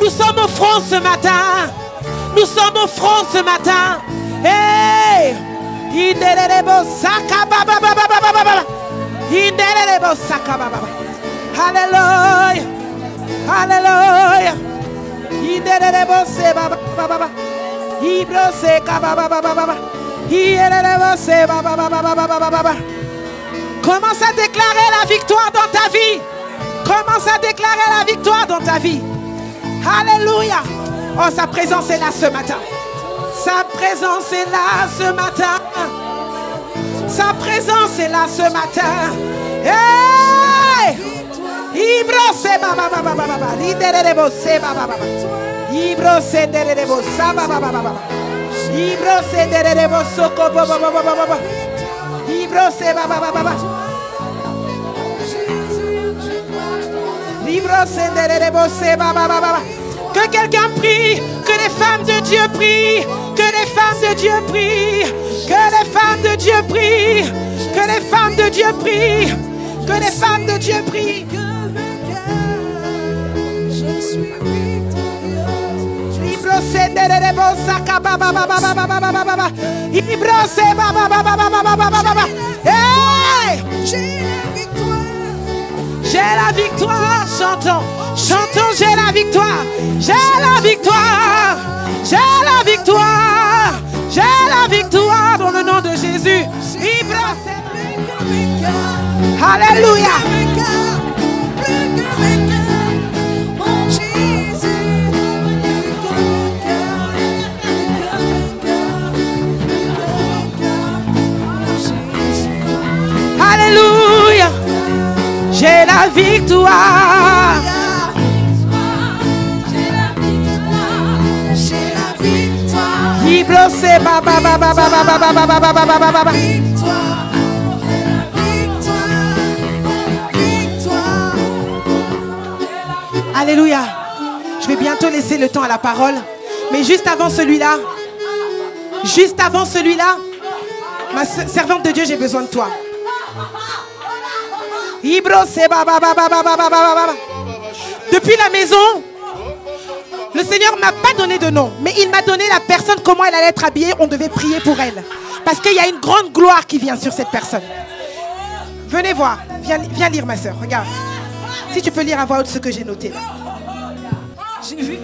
Nous sommes au front ce matin. Nous sommes au front ce matin. Hey! Alléluia. Alléluia. Commence à déclarer la victoire dans ta vie. Commence à déclarer la victoire dans ta vie. Alléluia. Oh, sa présence est là ce matin. Sa présence est là ce matin. Sa présence est là ce matin. Hey! Ibrose baba baba baba. Liderebo baba baba. Ibrose derebo baba baba baba. Ibrose derebo soko baba baba baba. Ibrose baba baba baba. Ibrose derebo baba baba baba. Que quelqu'un prie, que les femmes de Dieu prient, que les femmes de Dieu prient, que les femmes de Dieu prient, que les femmes de Dieu prient, que les femmes de Dieu prient. Je suis j'ai la victoire, chantons, chantons, j'ai la victoire, j'ai la victoire, j'ai la victoire, j'ai la victoire dans le nom de Jésus. Alléluia. Alléluia. J'ai la victoire. J'ai la victoire. J'ai la victoire. Ibrose baba baba baba baba baba baba baba. Victoire. Victoire. Alléluia. Je vais bientôt laisser le temps à la parole. Mais juste avant celui-là, ma servante de Dieu, j'ai besoin de toi. Depuis la maison, le Seigneur ne m'a pas donné de nom, mais il m'a donné la personne, comment elle allait être habillée. On devait prier pour elle. Parce qu'il y a une grande gloire qui vient sur cette personne. Venez voir. Viens lire, ma soeur. Regarde. Si tu peux lire à voix haute ce que j'ai noté là. J'ai vu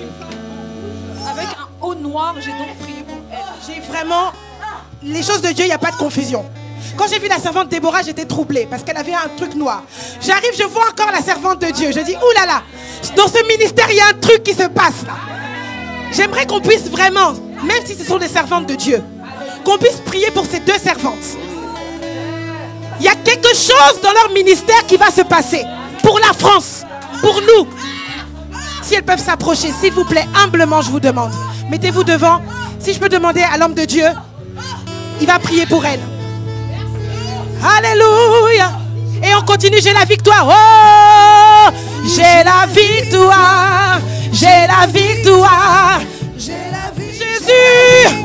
avec un haut noir, j'ai donc prié pour elle. J'ai vraiment... Les choses de Dieu, il n'y a pas de confusion. Quand j'ai vu la servante Déborah, j'étais troublée parce qu'elle avait un truc noir. J'arrive, je vois encore la servante de Dieu. Je dis, oulala, dans ce ministère, il y a un truc qui se passe là. J'aimerais qu'on puisse vraiment, même si ce sont des servantes de Dieu, qu'on puisse prier pour ces deux servantes. Il y a quelque chose dans leur ministère qui va se passer. Pour la France, pour nous. Si elles peuvent s'approcher, s'il vous plaît, humblement, je vous demande. Mettez-vous devant. Si je peux demander à l'homme de Dieu, il va prier pour elle. Alléluia. Et on continue, j'ai la victoire. Oh, j'ai la victoire. J'ai la victoire. J'ai la victoire. Jésus.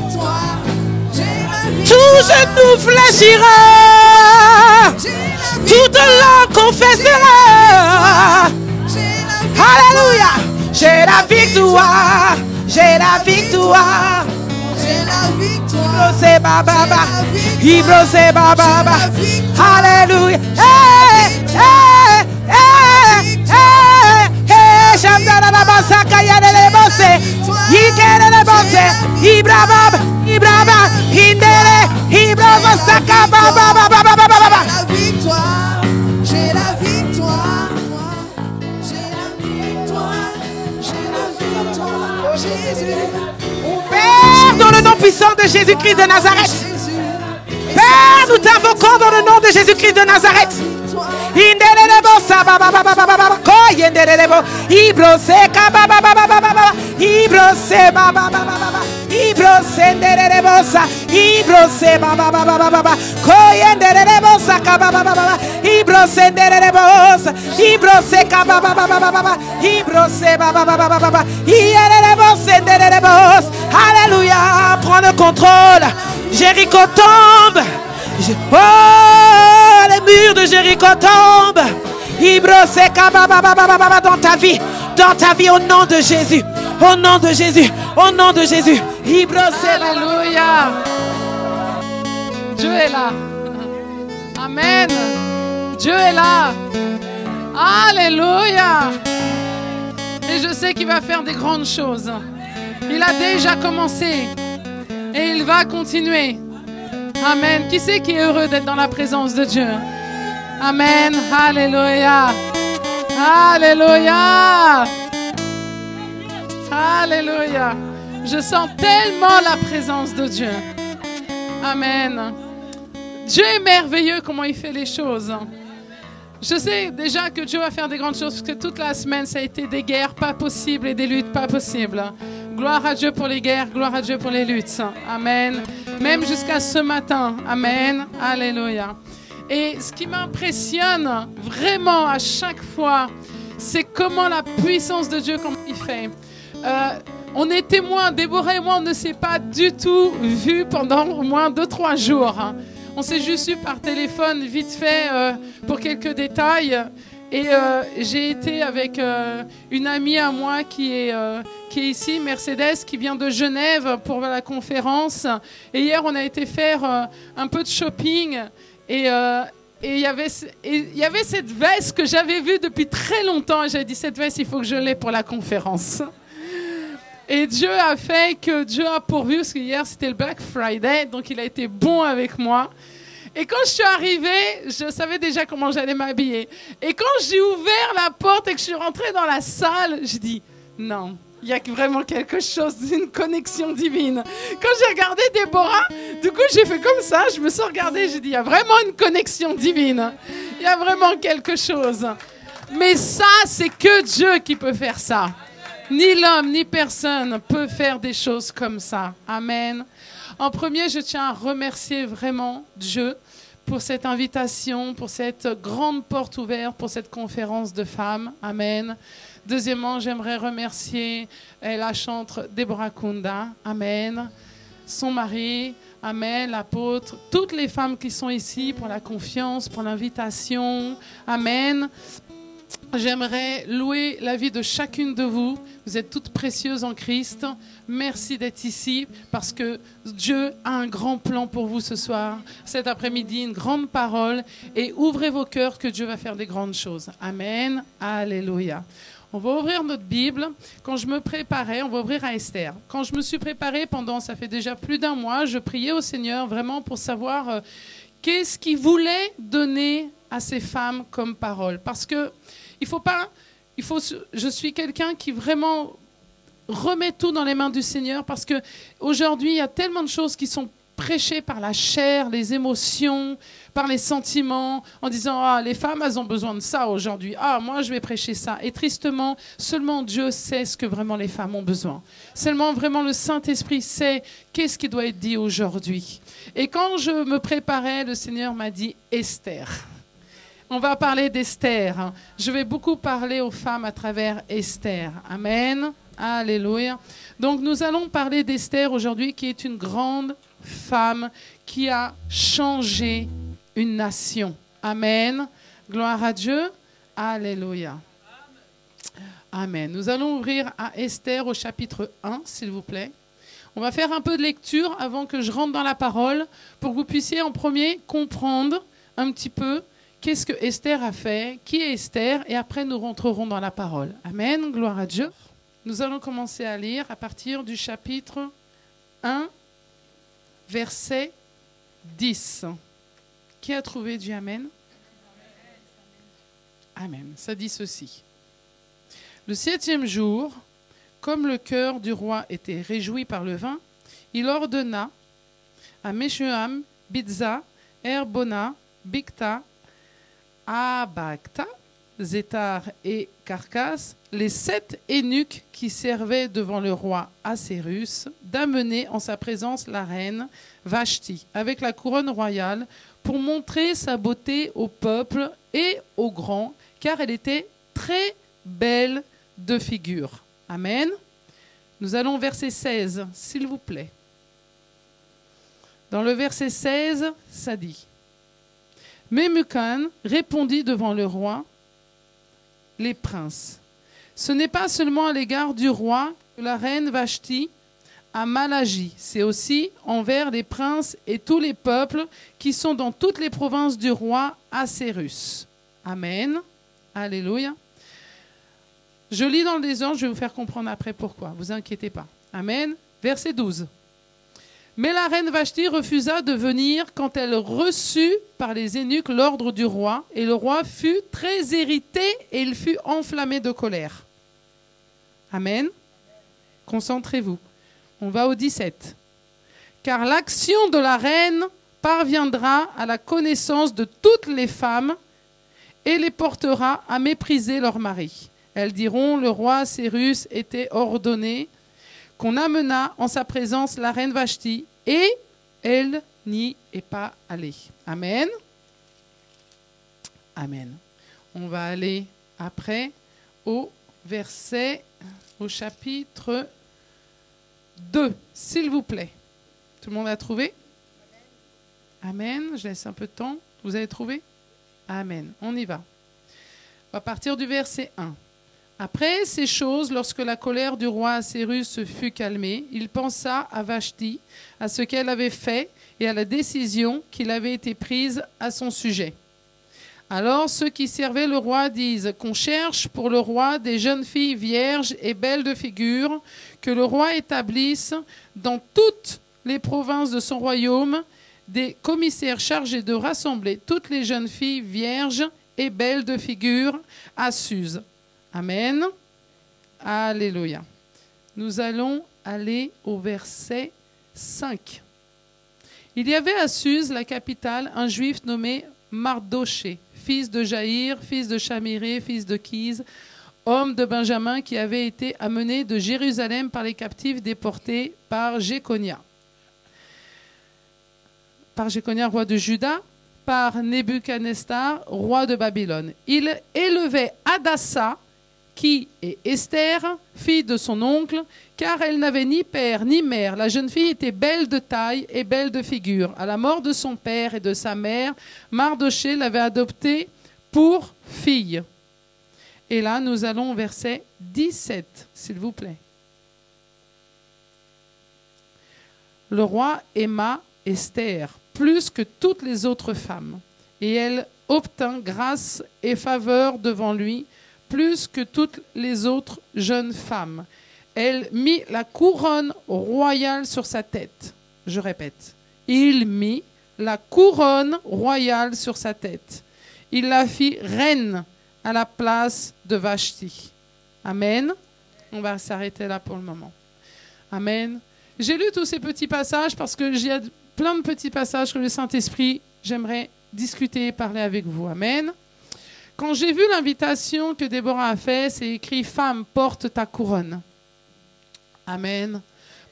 Tout genou fléchira. Toute langue confessera. Alléluia. J'ai la victoire. J'ai la victoire. J'ai la victoire. C'est baba. Ibro c'est baba. Alléluia. Hey, hey, hey, hey, hey. Shamdara la basaka yele bosse. Yikere le bosse. Ibraba, Ibraba, Indere, Ibraba saka baba baba baba baba. La victoire. J'ai la victoire. J'ai la victoire. J'ai la victoire. Jésus. Père, dans le nom puissant de Jésus-Christ de Nazareth. Père, nous t'invoquons dans le nom de Jésus-Christ de Nazareth. Alléluia, prends le contrôle. Jéricho tombe. Oh, les murs de Jéricho tombent. Dans ta vie au nom de Jésus. Au nom de Jésus. Au nom de Jésus. Alléluia. Dieu est là. Amen. Dieu est là. Alléluia. Et je sais qu'il va faire des grandes choses. Il a déjà commencé. Et il va continuer. Amen. Qui c'est qui est heureux d'être dans la présence de Dieu? Amen. Alléluia. Alléluia. Alléluia. Je sens tellement la présence de Dieu. Amen. Dieu est merveilleux comment il fait les choses. Je sais déjà que Dieu va faire des grandes choses parce que toute la semaine, ça a été des guerres pas possibles et des luttes pas possibles. Gloire à Dieu pour les guerres, gloire à Dieu pour les luttes. Amen. Même jusqu'à ce matin. Amen. Alléluia. Et ce qui m'impressionne vraiment à chaque fois, c'est comment la puissance de Dieu, comment il fait. On est témoins, Déborah et moi, on ne s'est pas du tout vus pendant au moins 2-3 jours. On s'est juste eu par téléphone, vite fait, pour quelques détails. Et j'ai été avec une amie à moi qui est ici, Mercedes, qui vient de Genève pour la conférence. Et hier, on a été faire un peu de shopping. Et il y avait cette veste que j'avais vue depuis très longtemps. Et j'ai dit, cette veste, il faut que je l'ai pour la conférence. Et Dieu a fait que Dieu a pourvu, parce qu'hier c'était le Black Friday, donc il a été bon avec moi. Et quand je suis arrivée, je savais déjà comment j'allais m'habiller. Et quand j'ai ouvert la porte et que je suis rentrée dans la salle, j'ai dit, non, il y a vraiment quelque chose, une connexion divine. Quand j'ai regardé Déborah, du coup j'ai fait comme ça, je me suis regardée, j'ai dit, il y a vraiment une connexion divine. Il y a vraiment quelque chose. Mais ça, c'est que Dieu qui peut faire ça. Ni l'homme, ni personne peut faire des choses comme ça. Amen. En premier, je tiens à remercier vraiment Dieu pour cette invitation, pour cette grande porte ouverte, pour cette conférence de femmes. Amen. Deuxièmement, j'aimerais remercier la chantre Deborah Kunda. Amen. Son mari. Amen. L'apôtre. Toutes les femmes qui sont ici pour la confiance, pour l'invitation. Amen. J'aimerais louer la vie de chacune de vous. Vous êtes toutes précieuses en Christ. Merci d'être ici parce que Dieu a un grand plan pour vous ce soir, cet après-midi, une grande parole. Et ouvrez vos cœurs que Dieu va faire des grandes choses. Amen. Alléluia. On va ouvrir notre Bible. Quand je me préparais, on va ouvrir à Esther. Quand je me suis préparée ça fait déjà plus d'un mois, je priais au Seigneur vraiment pour savoir qu'est-ce qu'il voulait donner à ces femmes comme parole. Parce que je suis quelqu'un qui vraiment remet tout dans les mains du Seigneur parce qu'aujourd'hui, il y a tellement de choses qui sont prêchées par la chair, les émotions, par les sentiments, en disant « Ah, les femmes, elles ont besoin de ça aujourd'hui. Ah, moi, je vais prêcher ça. » Et tristement, seulement Dieu sait ce que vraiment les femmes ont besoin. Seulement vraiment le Saint-Esprit sait qu'est-ce qui doit être dit aujourd'hui. Et quand je me préparais, le Seigneur m'a dit « Esther ». On va parler d'Esther. Je vais beaucoup parler aux femmes à travers Esther. Amen. Alléluia. Donc nous allons parler d'Esther aujourd'hui, qui est une grande femme qui a changé une nation. Amen. Gloire à Dieu. Alléluia. Amen. Nous allons ouvrir à Esther au chapitre 1, s'il vous plaît. On va faire un peu de lecture avant que je rentre dans la parole pour que vous puissiez en premier comprendre un petit peu qu'est-ce que Esther a fait, qui est Esther, et après nous rentrerons dans la parole. Amen, gloire à Dieu. Nous allons commencer à lire à partir du chapitre 1, verset 10. Qui a trouvé du Amen? Amen. Ça dit ceci. Le 7e jour, comme le cœur du roi était réjoui par le vin, il ordonna à Meshuam, Bizza, Erbona, Bigta, Abagta, Zétar et Carcas, les 7 eunuques qui servaient devant le roi Assérus, d'amener en sa présence la reine Vashti, avec la couronne royale, pour montrer sa beauté au peuple et aux grands, car elle était très belle de figure. Amen. Nous allons au verset 16, s'il vous plaît. Dans le verset 16, ça dit: Memucan répondit devant le roi, les princes, ce n'est pas seulement à l'égard du roi La reine Vashti a mal agi. C'est aussi envers les princes et tous les peuples qui sont dans toutes les provinces du roi Assérus. Amen. Alléluia. Je lis dans le désordre, je vais vous faire comprendre après pourquoi. Ne vous inquiétez pas. Amen. Verset 12. Mais la reine Vashti refusa de venir quand elle reçut par les eunuques l'ordre du roi, et le roi fut très irrité et il fut enflammé de colère. Amen. Concentrez-vous. On va au 17. Car l'action de la reine parviendra à la connaissance de toutes les femmes et les portera à mépriser leur mari. Elles diront, le roi Cyrus était ordonné qu'on amena en sa présence la reine Vashti, et elle n'y est pas allée. Amen. Amen. On va aller après au chapitre 2, s'il vous plaît. Tout le monde a trouvé? Amen. Je laisse un peu de temps. Vous avez trouvé? Amen. On y va. On va partir du verset 1. Après ces choses, lorsque la colère du roi Assérus se fut calmée, il pensa à Vashti, à ce qu'elle avait fait et à la décision qu'il avait été prise à son sujet. Alors ceux qui servaient le roi disent qu'on cherche pour le roi des jeunes filles vierges et belles de figure, que le roi établisse dans toutes les provinces de son royaume des commissaires chargés de rassembler toutes les jeunes filles vierges et belles de figure à Suse. Amen. Alléluia. Nous allons aller au verset 5. Il y avait à Suse, la capitale, un juif nommé Mardoché, fils de Jaïr, fils de Chamiré, fils de Kise, homme de Benjamin qui avait été amené de Jérusalem par les captifs déportés par Jéconia. Par Jéconia, roi de Juda, par Nebuchadnezzar, roi de Babylone. Il élevait Hadassa, qui est Esther, fille de son oncle, car elle n'avait ni père ni mère. La jeune fille était belle de taille et belle de figure. À la mort de son père et de sa mère, Mardoché l'avait adoptée pour fille. Et là, nous allons au verset 17, s'il vous plaît. Le roi aima Esther plus que toutes les autres femmes, et elle obtint grâce et faveur devant lui, plus que toutes les autres jeunes femmes. Elle mit la couronne royale sur sa tête. Je répète, il mit la couronne royale sur sa tête. Il la fit reine à la place de Vashti. Amen. On va s'arrêter là pour le moment. Amen. J'ai lu tous ces petits passages parce que j'ai plein de petits passages que le Saint-Esprit, j'aimerais discuter et parler avec vous. Amen. Quand j'ai vu l'invitation que Déborah a faite, c'est écrit « Femme, porte ta couronne ». Amen.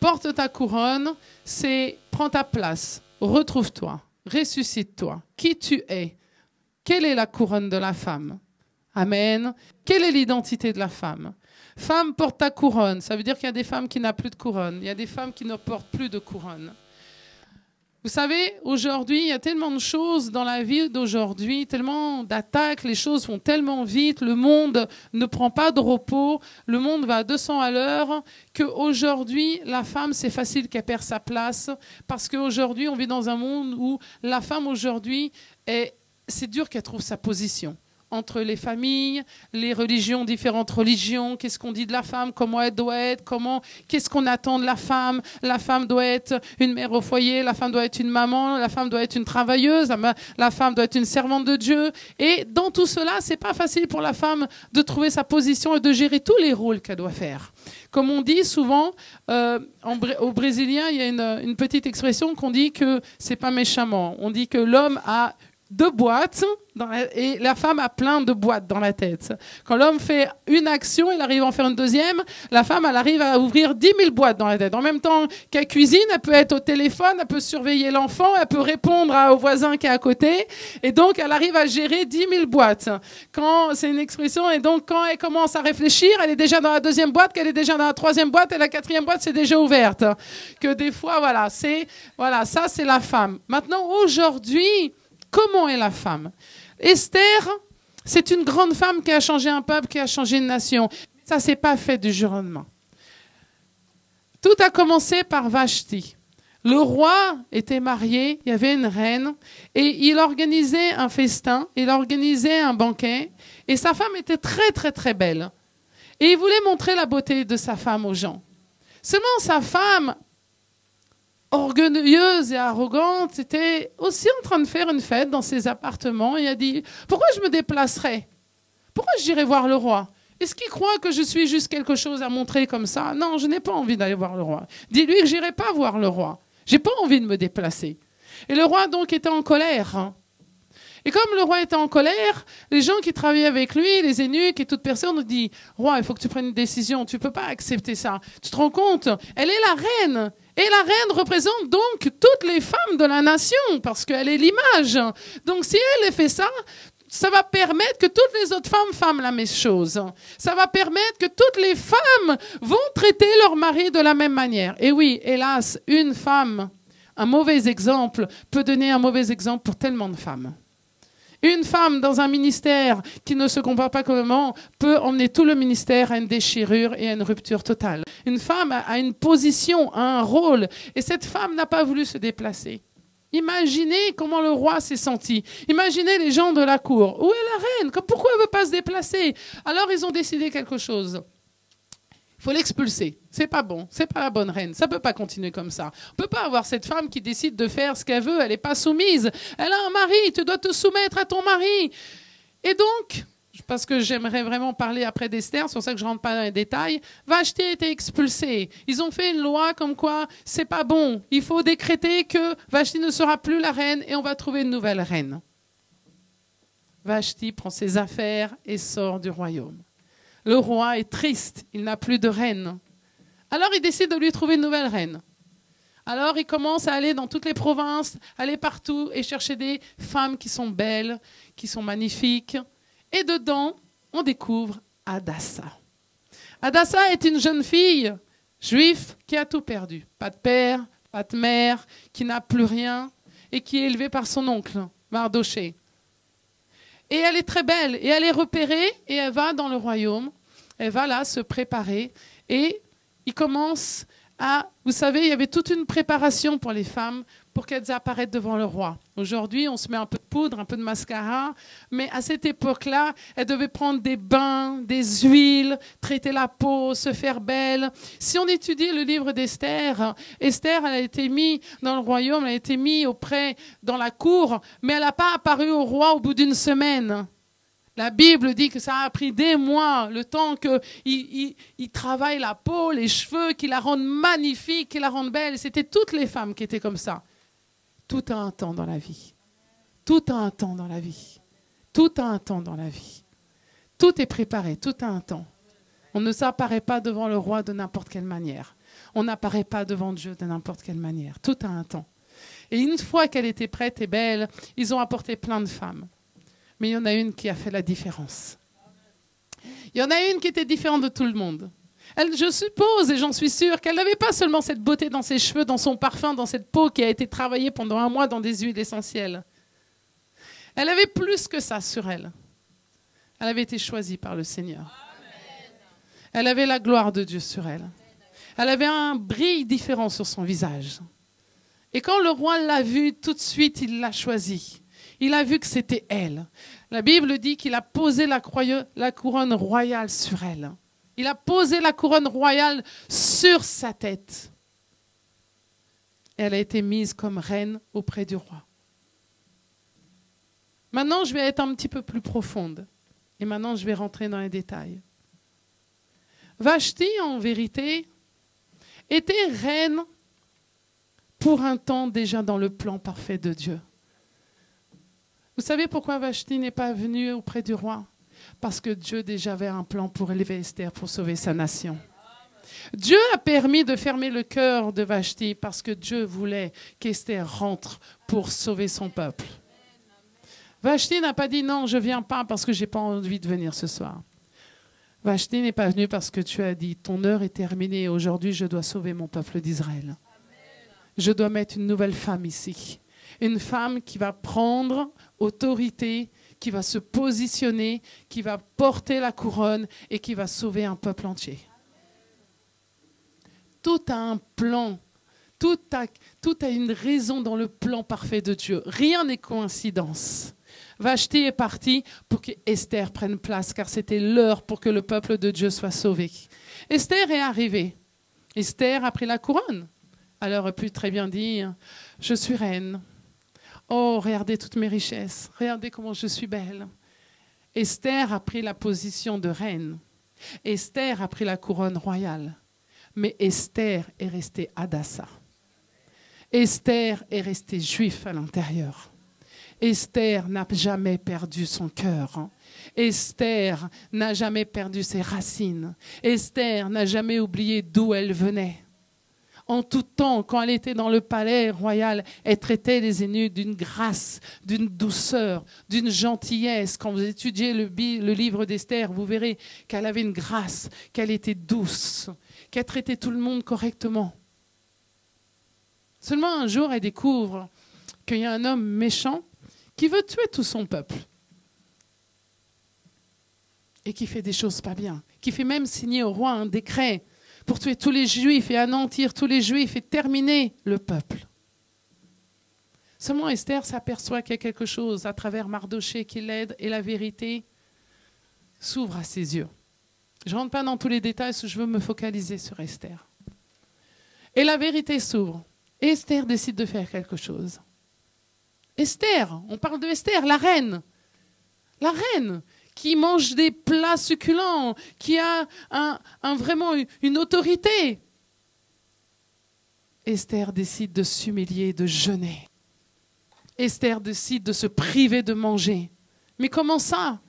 Porte ta couronne, c'est prends ta place, retrouve-toi, ressuscite-toi. Qui tu es? Quelle est la couronne de la femme? Amen. Quelle est l'identité de la femme? Femme, porte ta couronne. Ça veut dire qu'il y a des femmes qui n'ont plus de couronne. Il y a des femmes qui ne portent plus de couronne. Vous savez, aujourd'hui, il y a tellement de choses dans la vie d'aujourd'hui, tellement d'attaques, les choses vont tellement vite, le monde ne prend pas de repos, le monde va à 200 à l'heure, qu'aujourd'hui, la femme, c'est facile qu'elle perd sa place, parce qu'aujourd'hui, on vit dans un monde où la femme, aujourd'hui, c'est dur qu'elle trouve sa position. Entre les familles, les religions, différentes religions, qu'est-ce qu'on dit de la femme, comment elle doit être, qu'est-ce qu'on attend de la femme doit être une mère au foyer, la femme doit être une maman, la femme doit être une travailleuse, la femme doit être une servante de Dieu. Et dans tout cela, c'est pas facile pour la femme de trouver sa position et de gérer tous les rôles qu'elle doit faire. Comme on dit souvent, au brésilien, il y a une petite expression qu'on dit que c'est pas méchamment. On dit que l'homme a 2 boîtes et la femme a plein de boîtes dans la tête. Quand l'homme fait une action, il arrive à en faire une deuxième, la femme, elle arrive à ouvrir 10 000 boîtes dans la tête. En même temps qu'elle cuisine, elle peut être au téléphone, elle peut surveiller l'enfant, elle peut répondre au voisin qui est à côté, et donc elle arrive à gérer 10 000 boîtes. C'est une expression, et donc quand elle commence à réfléchir, elle est déjà dans la 2e boîte, qu'elle est déjà dans la 3e boîte, et la 4e boîte, c'est déjà ouverte. Que des fois, ça c'est la femme. Maintenant, aujourd'hui, comment est la femme? Esther, c'est une grande femme qui a changé un peuple, qui a changé une nation. Ça ne s'est pas fait du jour au lendemain. Tout a commencé par Vashti. Le roi était marié, il y avait une reine, et il organisait un festin, il organisait un banquet, et sa femme était très très très belle. Et il voulait montrer la beauté de sa femme aux gens. Seulement sa femme, orgueilleuse et arrogante, était aussi en train de faire une fête dans ses appartements, et a dit « Pourquoi je me déplacerais? Pourquoi j'irais voir le roi? Est-ce qu'il croit que je suis juste quelque chose à montrer comme ça? Non, je n'ai pas envie d'aller voir le roi. Dis-lui que j'irai pas voir le roi. J'ai pas envie de me déplacer. » Et le roi donc était en colère. Et comme le roi était en colère, les gens qui travaillaient avec lui, les eunuques et toute personne, ont dit « Roi, il faut que tu prennes une décision. Tu peux pas accepter ça. Tu te rends compte? Elle est la reine. Et la reine représente donc toutes les femmes de la nation parce qu'elle est l'image. Donc si elle fait ça, ça va permettre que toutes les autres femmes fassent la même chose. Ça va permettre que toutes les femmes vont traiter leur mari de la même manière. Et oui, hélas, une femme, un mauvais exemple, peut donner un mauvais exemple pour tellement de femmes. Une femme dans un ministère qui ne se comporte pas correctement peut emmener tout le ministère à une déchirure et à une rupture totale. Une femme a une position, a un rôle, et cette femme n'a pas voulu se déplacer. Imaginez comment le roi s'est senti. Imaginez les gens de la cour. Où est la reine? Pourquoi elle ne veut pas se déplacer? Alors ils ont décidé quelque chose. Il faut l'expulser. C'est pas bon. C'est pas la bonne reine. Ça peut pas continuer comme ça. On peut pas avoir cette femme qui décide de faire ce qu'elle veut. Elle n'est pas soumise. Elle a un mari. Tu dois te soumettre à ton mari. Et donc, parce que j'aimerais vraiment parler après d'Esther, c'est pour ça que je rentre pas dans les détails, Vashti a été expulsée. Ils ont fait une loi comme quoi c'est pas bon. Il faut décréter que Vashti ne sera plus la reine et on va trouver une nouvelle reine. Vashti prend ses affaires et sort du royaume. Le roi est triste, il n'a plus de reine. Alors il décide de lui trouver une nouvelle reine. Alors il commence à aller dans toutes les provinces, aller partout et chercher des femmes qui sont belles, qui sont magnifiques. Et dedans, on découvre Hadassa. Hadassa est une jeune fille juive qui a tout perdu. Pas de père, pas de mère, qui n'a plus rien et qui est élevée par son oncle, Mardoché. Et elle est très belle, et elle est repérée, et elle va dans le royaume, elle va là se préparer, et il commence à... Vous savez, il y avait toute une préparation pour les femmes pour qu'elles apparaissent devant le roi. Aujourd'hui, on se met un peu de poudre, un peu de mascara, mais à cette époque-là, elles devaient prendre des bains, des huiles, traiter la peau, se faire belle. Si on étudie le livre d'Esther, Esther, elle a été mise dans le royaume, elle a été mise dans la cour, mais elle n'a pas apparu au roi au bout d'une semaine. La Bible dit que ça a pris des mois, le temps qu'il travaille la peau, les cheveux, qu'il la rende magnifique, qu'il la rende belle. C'était toutes les femmes qui étaient comme ça. Tout a un temps dans la vie. Tout a un temps dans la vie. Tout a un temps dans la vie. Tout est préparé, tout a un temps. On ne s'apparaît pas devant le roi de n'importe quelle manière. On n'apparaît pas devant Dieu de n'importe quelle manière. Tout a un temps. Et une fois qu'elle était prête et belle, ils ont apporté plein de femmes. Mais il y en a une qui a fait la différence. Il y en a une qui était différente de tout le monde. Elle, je suppose, et j'en suis sûre, qu'elle n'avait pas seulement cette beauté dans ses cheveux, dans son parfum, dans cette peau qui a été travaillée pendant un mois dans des huiles essentielles. Elle avait plus que ça sur elle. Elle avait été choisie par le Seigneur. Elle avait la gloire de Dieu sur elle. Elle avait un brillant différent sur son visage. Et quand le roi l'a vue, tout de suite, il l'a choisie. Il a vu que c'était elle. La Bible dit qu'il a posé la couronne royale sur elle. Il a posé la couronne royale sur sa tête. Et elle a été mise comme reine auprès du roi. Maintenant, je vais être un petit peu plus profonde. Et maintenant, je vais rentrer dans les détails. Vashti, en vérité, était reine pour un temps déjà dans le plan parfait de Dieu. Vous savez pourquoi Vashti n'est pas venue auprès du roi? Parce que Dieu déjà avait un plan pour élever Esther, pour sauver sa nation. Dieu a permis de fermer le cœur de Vashti parce que Dieu voulait qu'Esther rentre pour sauver son peuple. Vashti n'a pas dit non, je ne viens pas parce que je n'ai pas envie de venir ce soir. Vashti n'est pas venue parce que tu as dit ton heure est terminée. Aujourd'hui, je dois sauver mon peuple d'Israël. Je dois mettre une nouvelle femme ici. Une femme qui va prendre autorité, qui va se positionner, qui va porter la couronne et qui va sauver un peuple entier. Tout a un plan. Tout a une raison dans le plan parfait de Dieu. Rien n'est coïncidence. Vashti est partie pour que Esther prenne place, car c'était l'heure pour que le peuple de Dieu soit sauvé. Esther est arrivée. Esther a pris la couronne. Elle aurait pu très bien dire, je suis reine. Oh, regardez toutes mes richesses. Regardez comment je suis belle. Esther a pris la position de reine. Esther a pris la couronne royale. Mais Esther est restée Hadassah. Esther est restée juif à l'intérieur. Esther n'a jamais perdu son cœur. Esther n'a jamais perdu ses racines. Esther n'a jamais oublié d'où elle venait. En tout temps, quand elle était dans le palais royal, elle traitait les eunuques d'une grâce, d'une douceur, d'une gentillesse. Quand vous étudiez le livre d'Esther, vous verrez qu'elle avait une grâce, qu'elle était douce, qu'elle traitait tout le monde correctement. Seulement un jour, elle découvre qu'il y a un homme méchant qui veut tuer tout son peuple et qui fait des choses pas bien, qui fait même signer au roi un décret pour tuer tous les Juifs et anéantir tous les Juifs et terminer le peuple. Seulement Esther s'aperçoit qu'il y a quelque chose à travers Mardochée qui l'aide et la vérité s'ouvre à ses yeux. Je ne rentre pas dans tous les détails, parce que je veux me focaliser sur Esther. Et la vérité s'ouvre. Et Esther décide de faire quelque chose. Esther, on parle de Esther, la reine qui mange des plats succulents, qui a vraiment une autorité. Esther décide de s'humilier, de jeûner. Esther décide de se priver de manger. Mais comment ça?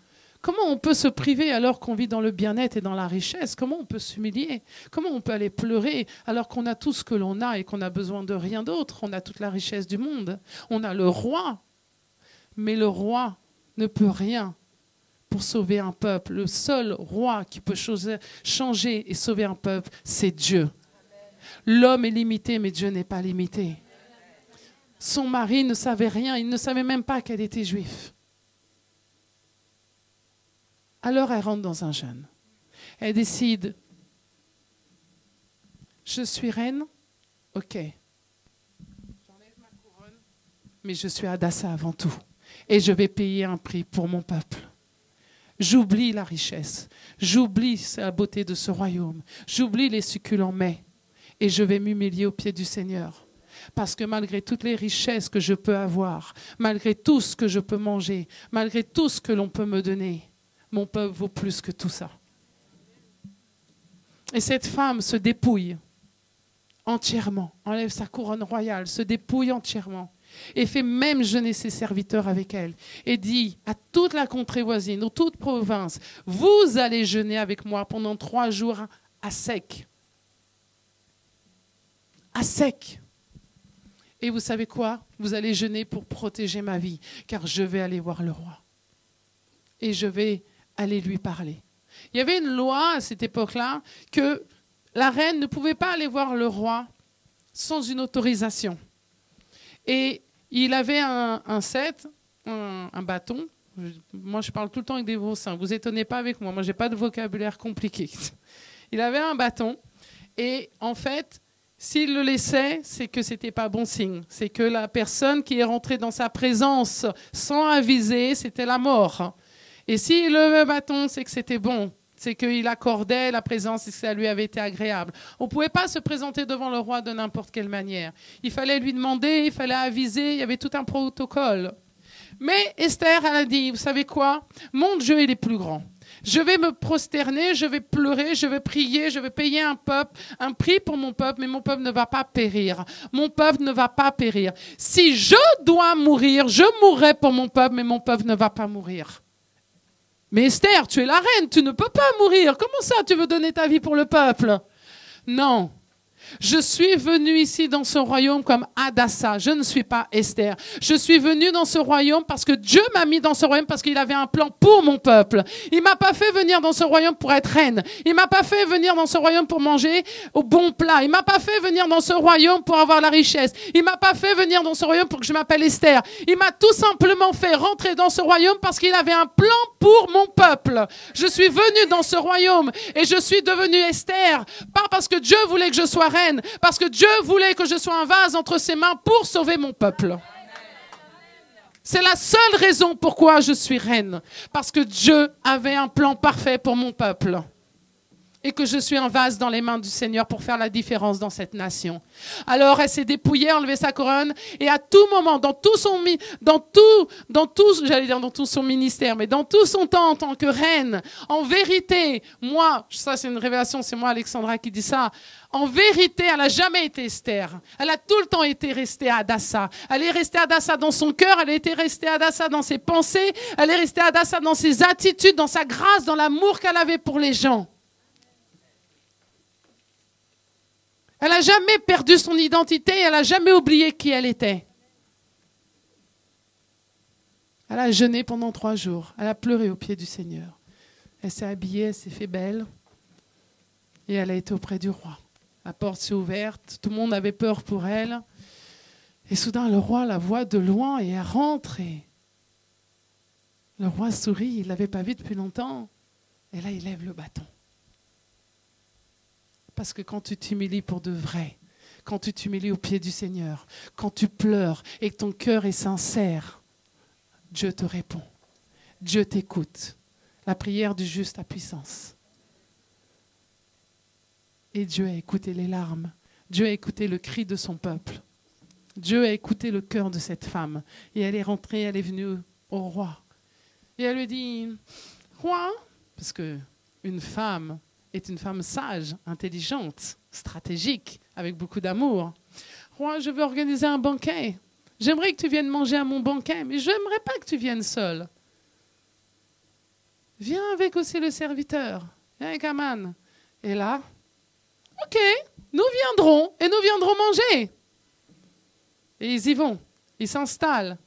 Comment on peut se priver alors qu'on vit dans le bien-être et dans la richesse? Comment on peut s'humilier? Comment on peut aller pleurer alors qu'on a tout ce que l'on a et qu'on n'a besoin de rien d'autre? On a toute la richesse du monde. On a le roi. Mais le roi ne peut rien pour sauver un peuple. Le seul roi qui peut changer et sauver un peuple, c'est Dieu. L'homme est limité, mais Dieu n'est pas limité. Son mari ne savait rien. Il ne savait même pas qu'elle était juive. Alors elle rentre dans un jeûne. Elle décide, je suis reine, ok. J'enlève ma couronne, mais je suis Hadassah avant tout. Et je vais payer un prix pour mon peuple. J'oublie la richesse, j'oublie la beauté de ce royaume, j'oublie les succulents mets, et je vais m'humilier aux pieds du Seigneur. Parce que malgré toutes les richesses que je peux avoir, malgré tout ce que je peux manger, malgré tout ce que l'on peut me donner, mon peuple vaut plus que tout ça. Et cette femme se dépouille entièrement, enlève sa couronne royale, se dépouille entièrement et fait même jeûner ses serviteurs avec elle et dit à toute la contrée voisine, ou toute province, vous allez jeûner avec moi pendant 3 jours à sec. À sec. Et vous savez quoi? Vous allez jeûner pour protéger ma vie, car je vais aller voir le roi. Et je vais aller lui parler. Il y avait une loi à cette époque-là que la reine ne pouvait pas aller voir le roi sans une autorisation. Et il avait un set, un bâton. Moi, je parle tout le temps avec des mots simples. Vous étonnez pas avec moi. Moi, j'ai pas de vocabulaire compliqué. Il avait un bâton. Et en fait, s'il le laissait, c'est que c'était pas bon signe. C'est que la personne qui est rentrée dans sa présence sans aviser, c'était la mort. Et s'il levait le bâton, c'est que c'était bon. C'est qu'il accordait la présence et que ça lui avait été agréable. On ne pouvait pas se présenter devant le roi de n'importe quelle manière. Il fallait lui demander, il fallait aviser, il y avait tout un protocole. Mais Esther, elle a dit, vous savez quoi? Mon Dieu, il est plus grand. Je vais me prosterner, je vais pleurer, je vais prier, je vais payer un prix pour mon peuple, mais mon peuple ne va pas périr. Mon peuple ne va pas périr. Si je dois mourir, je mourrai pour mon peuple, mais mon peuple ne va pas mourir. Mais Esther, tu es la reine, tu ne peux pas mourir. Comment ça, tu veux donner ta vie pour le peuple? Non. Je suis venue ici dans ce royaume comme Hadassah. Je ne suis pas Esther. Je suis venue dans ce royaume parce que Dieu m'a mis dans ce royaume parce qu'il avait un plan pour mon peuple. Il m'a pas fait venir dans ce royaume pour être reine. Il m'a pas fait venir dans ce royaume pour manger au bon plat. Il m'a pas fait venir dans ce royaume pour avoir la richesse. Il m'a pas fait venir dans ce royaume pour que je m'appelle Esther. Il m'a tout simplement fait rentrer dans ce royaume parce qu'il avait un plan pour mon peuple. Je suis venue dans ce royaume et je suis devenue Esther, pas parce que Dieu voulait que je sois reine? Parce que Dieu voulait que je sois un vase entre ses mains pour sauver mon peuple. C'est la seule raison pourquoi je suis reine. Parce que Dieu avait un plan parfait pour mon peuple. Et que je suis un vase dans les mains du Seigneur pour faire la différence dans cette nation. Alors elle s'est dépouillée, enlevé sa couronne, et à tout moment, dans tout son ministère, mais dans tout son temps en tant que reine, en vérité, moi, ça c'est une révélation, c'est moi Alexandra qui dit ça, en vérité, elle n'a jamais été Esther. Elle a tout le temps été restée à Hadassa. Elle est restée à Hadassa dans son cœur, elle était restée à Hadassa dans ses pensées, elle est restée à Hadassa dans ses attitudes, dans sa grâce, dans l'amour qu'elle avait pour les gens. Elle n'a jamais perdu son identité, elle n'a jamais oublié qui elle était. Elle a jeûné pendant 3 jours, elle a pleuré aux pieds du Seigneur. Elle s'est habillée, elle s'est fait belle et elle a été auprès du roi. La porte s'est ouverte, tout le monde avait peur pour elle. Et soudain, le roi la voit de loin et elle rentre. Et le roi sourit, il ne l'avait pas vu depuis longtemps. Et là, il lève le bâton. Parce que quand tu t'humilies pour de vrai, quand tu t'humilies au pied du Seigneur, quand tu pleures et que ton cœur est sincère, Dieu te répond. Dieu t'écoute. La prière du juste a puissance. Et Dieu a écouté les larmes. Dieu a écouté le cri de son peuple. Dieu a écouté le cœur de cette femme. Et elle est rentrée, elle est venue au roi. Et elle lui dit, roi, parce qu'une femme est une femme sage, intelligente, stratégique, avec beaucoup d'amour. Roi, je veux organiser un banquet. J'aimerais que tu viennes manger à mon banquet, mais je n'aimerais pas que tu viennes seul. Viens avec aussi le serviteur, viens avec Aman. Et là, ok, nous viendrons et nous viendrons manger. Et ils y vont, ils s'installent.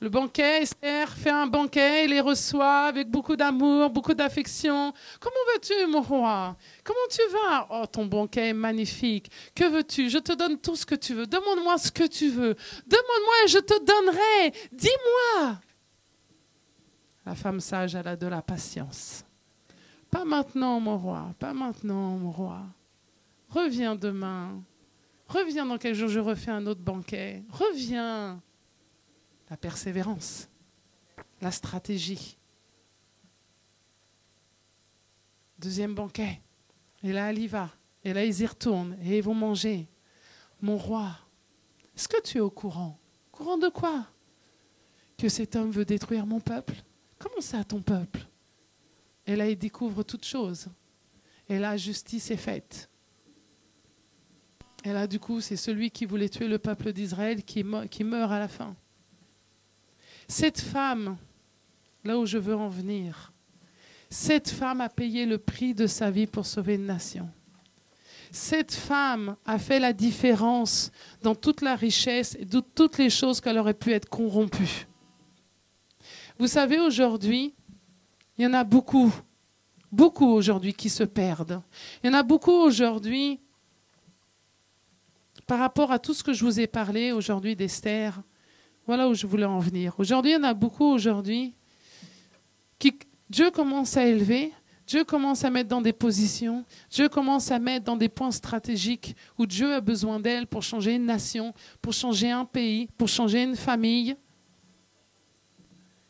Le banquet, Esther fait un banquet, il les reçoit avec beaucoup d'amour, beaucoup d'affection. Comment veux-tu, mon roi? Comment tu vas? Oh, ton banquet est magnifique. Que veux-tu? Je te donne tout ce que tu veux. Demande-moi ce que tu veux. Demande-moi et je te donnerai. Dis-moi. La femme sage, elle a de la patience. Pas maintenant, mon roi. Pas maintenant, mon roi. Reviens demain. Reviens dans quelques jours, je refais un autre banquet. Reviens. La persévérance, la stratégie. Deuxième banquet. Et là, elle y va. Et là, ils y retournent. Et ils vont manger. Mon roi, est-ce que tu es au courant? Au courant de quoi? Que cet homme veut détruire mon peuple? Comment ça, ton peuple? Et là, il découvre toute chose. Et là, justice est faite. Et là, du coup, c'est celui qui voulait tuer le peuple d'Israël qui meurt à la fin. Cette femme, là où je veux en venir, cette femme a payé le prix de sa vie pour sauver une nation. Cette femme a fait la différence dans toute la richesse et dans toutes les choses qu'elle aurait pu être corrompue. Vous savez, aujourd'hui, il y en a beaucoup aujourd'hui qui se perdent. Il y en a beaucoup aujourd'hui, par rapport à tout ce que je vous ai parlé aujourd'hui d'Esther. Voilà où je voulais en venir. Aujourd'hui, il y en a beaucoup aujourd'hui qui Dieu commence à élever, Dieu commence à mettre dans des positions, Dieu commence à mettre dans des points stratégiques où Dieu a besoin d'elles pour changer une nation, pour changer un pays, pour changer une famille.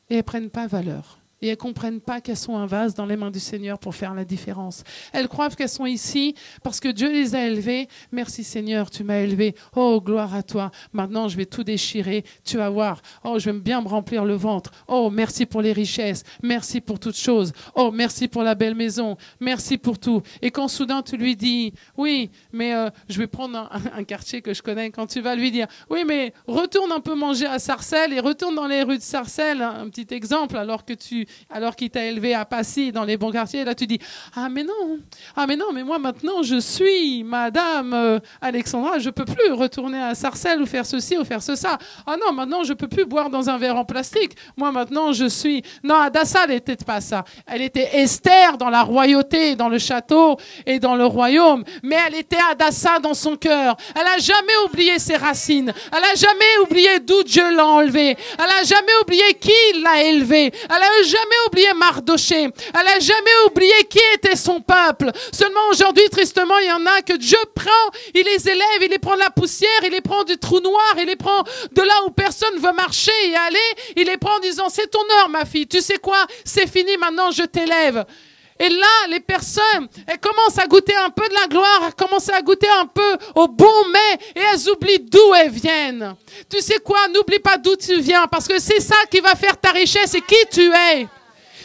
Et elles ne prennent pas valeur. Et elles ne comprennent pas qu'elles sont un vase dans les mains du Seigneur pour faire la différence. Elles croient qu'elles sont ici parce que Dieu les a élevées. Merci Seigneur, tu m'as élevée. Oh, gloire à toi. Maintenant, je vais tout déchirer. Tu vas voir. Oh, je vais bien me remplir le ventre. Oh, merci pour les richesses. Merci pour toutes choses. Oh, merci pour la belle maison. Merci pour tout. Et quand soudain tu lui dis, oui, mais je vais prendre un quartier que je connais. Quand tu vas lui dire, oui, mais retourne un peu manger à Sarcelles et retourne dans les rues de Sarcelles. Un petit exemple, alors qu'il t'a élevé à Passy, dans les bons quartiers, là tu dis, ah mais non, mais moi maintenant je suis Madame Alexandra, je peux plus retourner à Sarcelles ou faire ceci ou faire ça. Ah non, maintenant je peux plus boire dans un verre en plastique. Moi maintenant je suis... Non, Hadassa, elle n'était pas ça. Elle était Esther dans la royauté, dans le château et dans le royaume, mais elle était Hadassa dans son cœur. Elle n'a jamais oublié ses racines. Elle n'a jamais oublié d'où Dieu l'a enlevé. Elle n'a jamais oublié qui l'a élevé. Elle n'a jamais jamais oublié Mardoché. Elle n'a jamais oublié qui était son peuple. Seulement aujourd'hui, tristement, il y en a que Dieu prend, il les élève, il les prend de la poussière, il les prend du trou noir, il les prend de là où personne ne veut marcher et aller. Il les prend en disant, c'est ton heure, ma fille. Tu sais quoi? C'est fini, maintenant je t'élève. Et là, les personnes, elles commencent à goûter un peu de la gloire, elles commencent à goûter un peu au bon mets, et elles oublient d'où elles viennent. Tu sais quoi? N'oublie pas d'où tu viens, parce que c'est ça qui va faire ta richesse et qui tu es.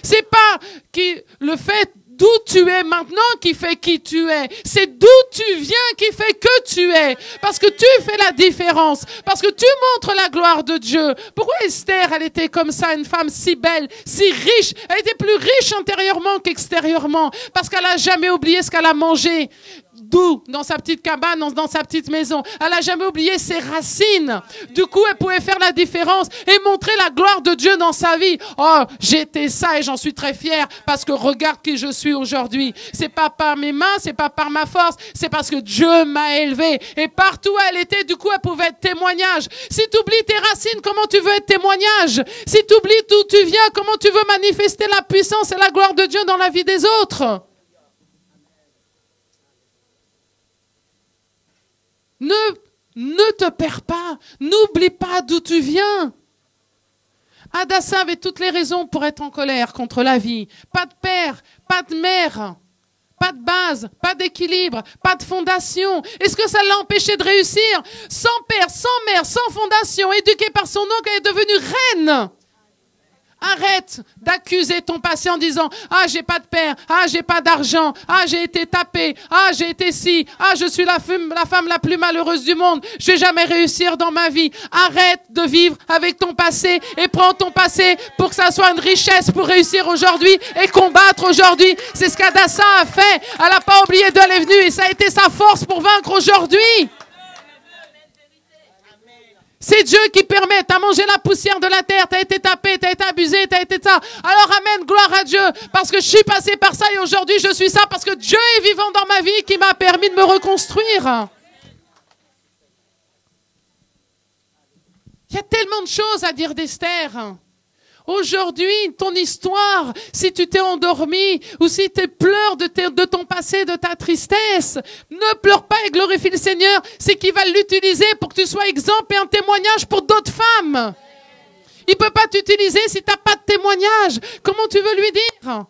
C'est pas le fait d'où tu es maintenant qui fait qui tu es. C'est d'où tu viens qui fait que tu es. Parce que tu fais la différence. Parce que tu montres la gloire de Dieu. Pourquoi Esther, elle était comme ça, une femme si belle, si riche? Elle était plus riche intérieurement qu'extérieurement. Parce qu'elle n'a jamais oublié ce qu'elle a mangé. D'où? Dans sa petite cabane, dans sa petite maison. Elle n'a jamais oublié ses racines. Du coup, elle pouvait faire la différence et montrer la gloire de Dieu dans sa vie. Oh, j'étais ça et j'en suis très fière parce que regarde qui je suis aujourd'hui. C'est pas par mes mains, c'est pas par ma force, c'est parce que Dieu m'a élevée. Et partout où elle était, du coup, elle pouvait être témoignage. Si tu oublies tes racines, comment tu veux être témoignage? Si tu oublies d'où tu viens, comment tu veux manifester la puissance et la gloire de Dieu dans la vie des autres? Ne te perds pas. N'oublie pas d'où tu viens. Hadassa avait toutes les raisons pour être en colère contre la vie. Pas de père, pas de mère, pas de base, pas d'équilibre, pas de fondation. Est-ce que ça l'a empêché de réussir? Sans père, sans mère, sans fondation, éduquée par son oncle, elle est devenue reine. Arrête d'accuser ton passé en disant « Ah, j'ai pas de père. Ah, j'ai pas d'argent. Ah, j'ai été tapé. Ah, j'ai été ci. Ah, je suis la femme la plus malheureuse du monde. Je vais jamais réussir dans ma vie. » Arrête de vivre avec ton passé et prends ton passé pour que ça soit une richesse pour réussir aujourd'hui et combattre aujourd'hui. C'est ce qu'Hadassa a fait. Elle n'a pas oublié d'où elle est venue et ça a été sa force pour vaincre aujourd'hui. C'est Dieu qui permet. Tu as mangé la poussière de la terre, tu as été tapé, tu as été abusé, tu as été ça. Alors amen, gloire à Dieu. Parce que je suis passé par ça et aujourd'hui je suis ça. Parce que Dieu est vivant dans ma vie qui m'a permis de me reconstruire. Il y a tellement de choses à dire d'Esther. Aujourd'hui, ton histoire, si tu t'es endormi ou si tu pleures de ton passé, de ta tristesse, ne pleure pas et glorifie le Seigneur. C'est qu'il va l'utiliser pour que tu sois exemple et un témoignage pour d'autres femmes. Il ne peut pas t'utiliser si tu n'as pas de témoignage. Comment tu veux lui dire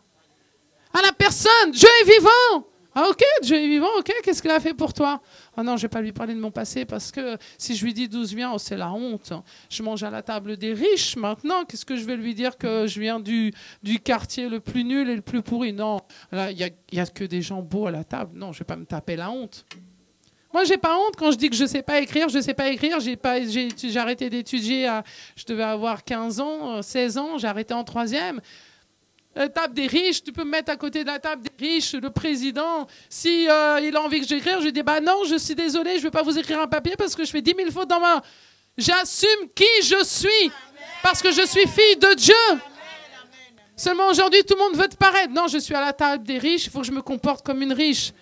à la personne, Dieu est vivant. Ah ok, Dieu est vivant, ok, qu'est-ce qu'il a fait pour toi? Ah non, je ne vais pas lui parler de mon passé parce que si je lui dis d'où je viens, oh, c'est la honte. Je mange à la table des riches maintenant, qu'est-ce que je vais lui dire que je viens du quartier le plus nul et le plus pourri? Non, là, il y a que des gens beaux à la table. Non, je ne vais pas me taper la honte. Moi, j'ai pas honte quand je dis que je sais pas écrire, je sais pas écrire. J'ai arrêté d'étudier, je devais avoir 15 ans, 16 ans, j'ai arrêté en 3e. La table des riches, tu peux me mettre à côté de la table des riches, le président. Si il a envie que j'écrive, je lui dis bah non, je suis désolé, je ne vais pas vous écrire un papier parce que je fais 10 000 fautes dans ma. J'assume qui je suis parce que je suis fille de Dieu. Seulement aujourd'hui, tout le monde veut te paraître. Non, je suis à la table des riches, il faut que je me comporte comme une riche.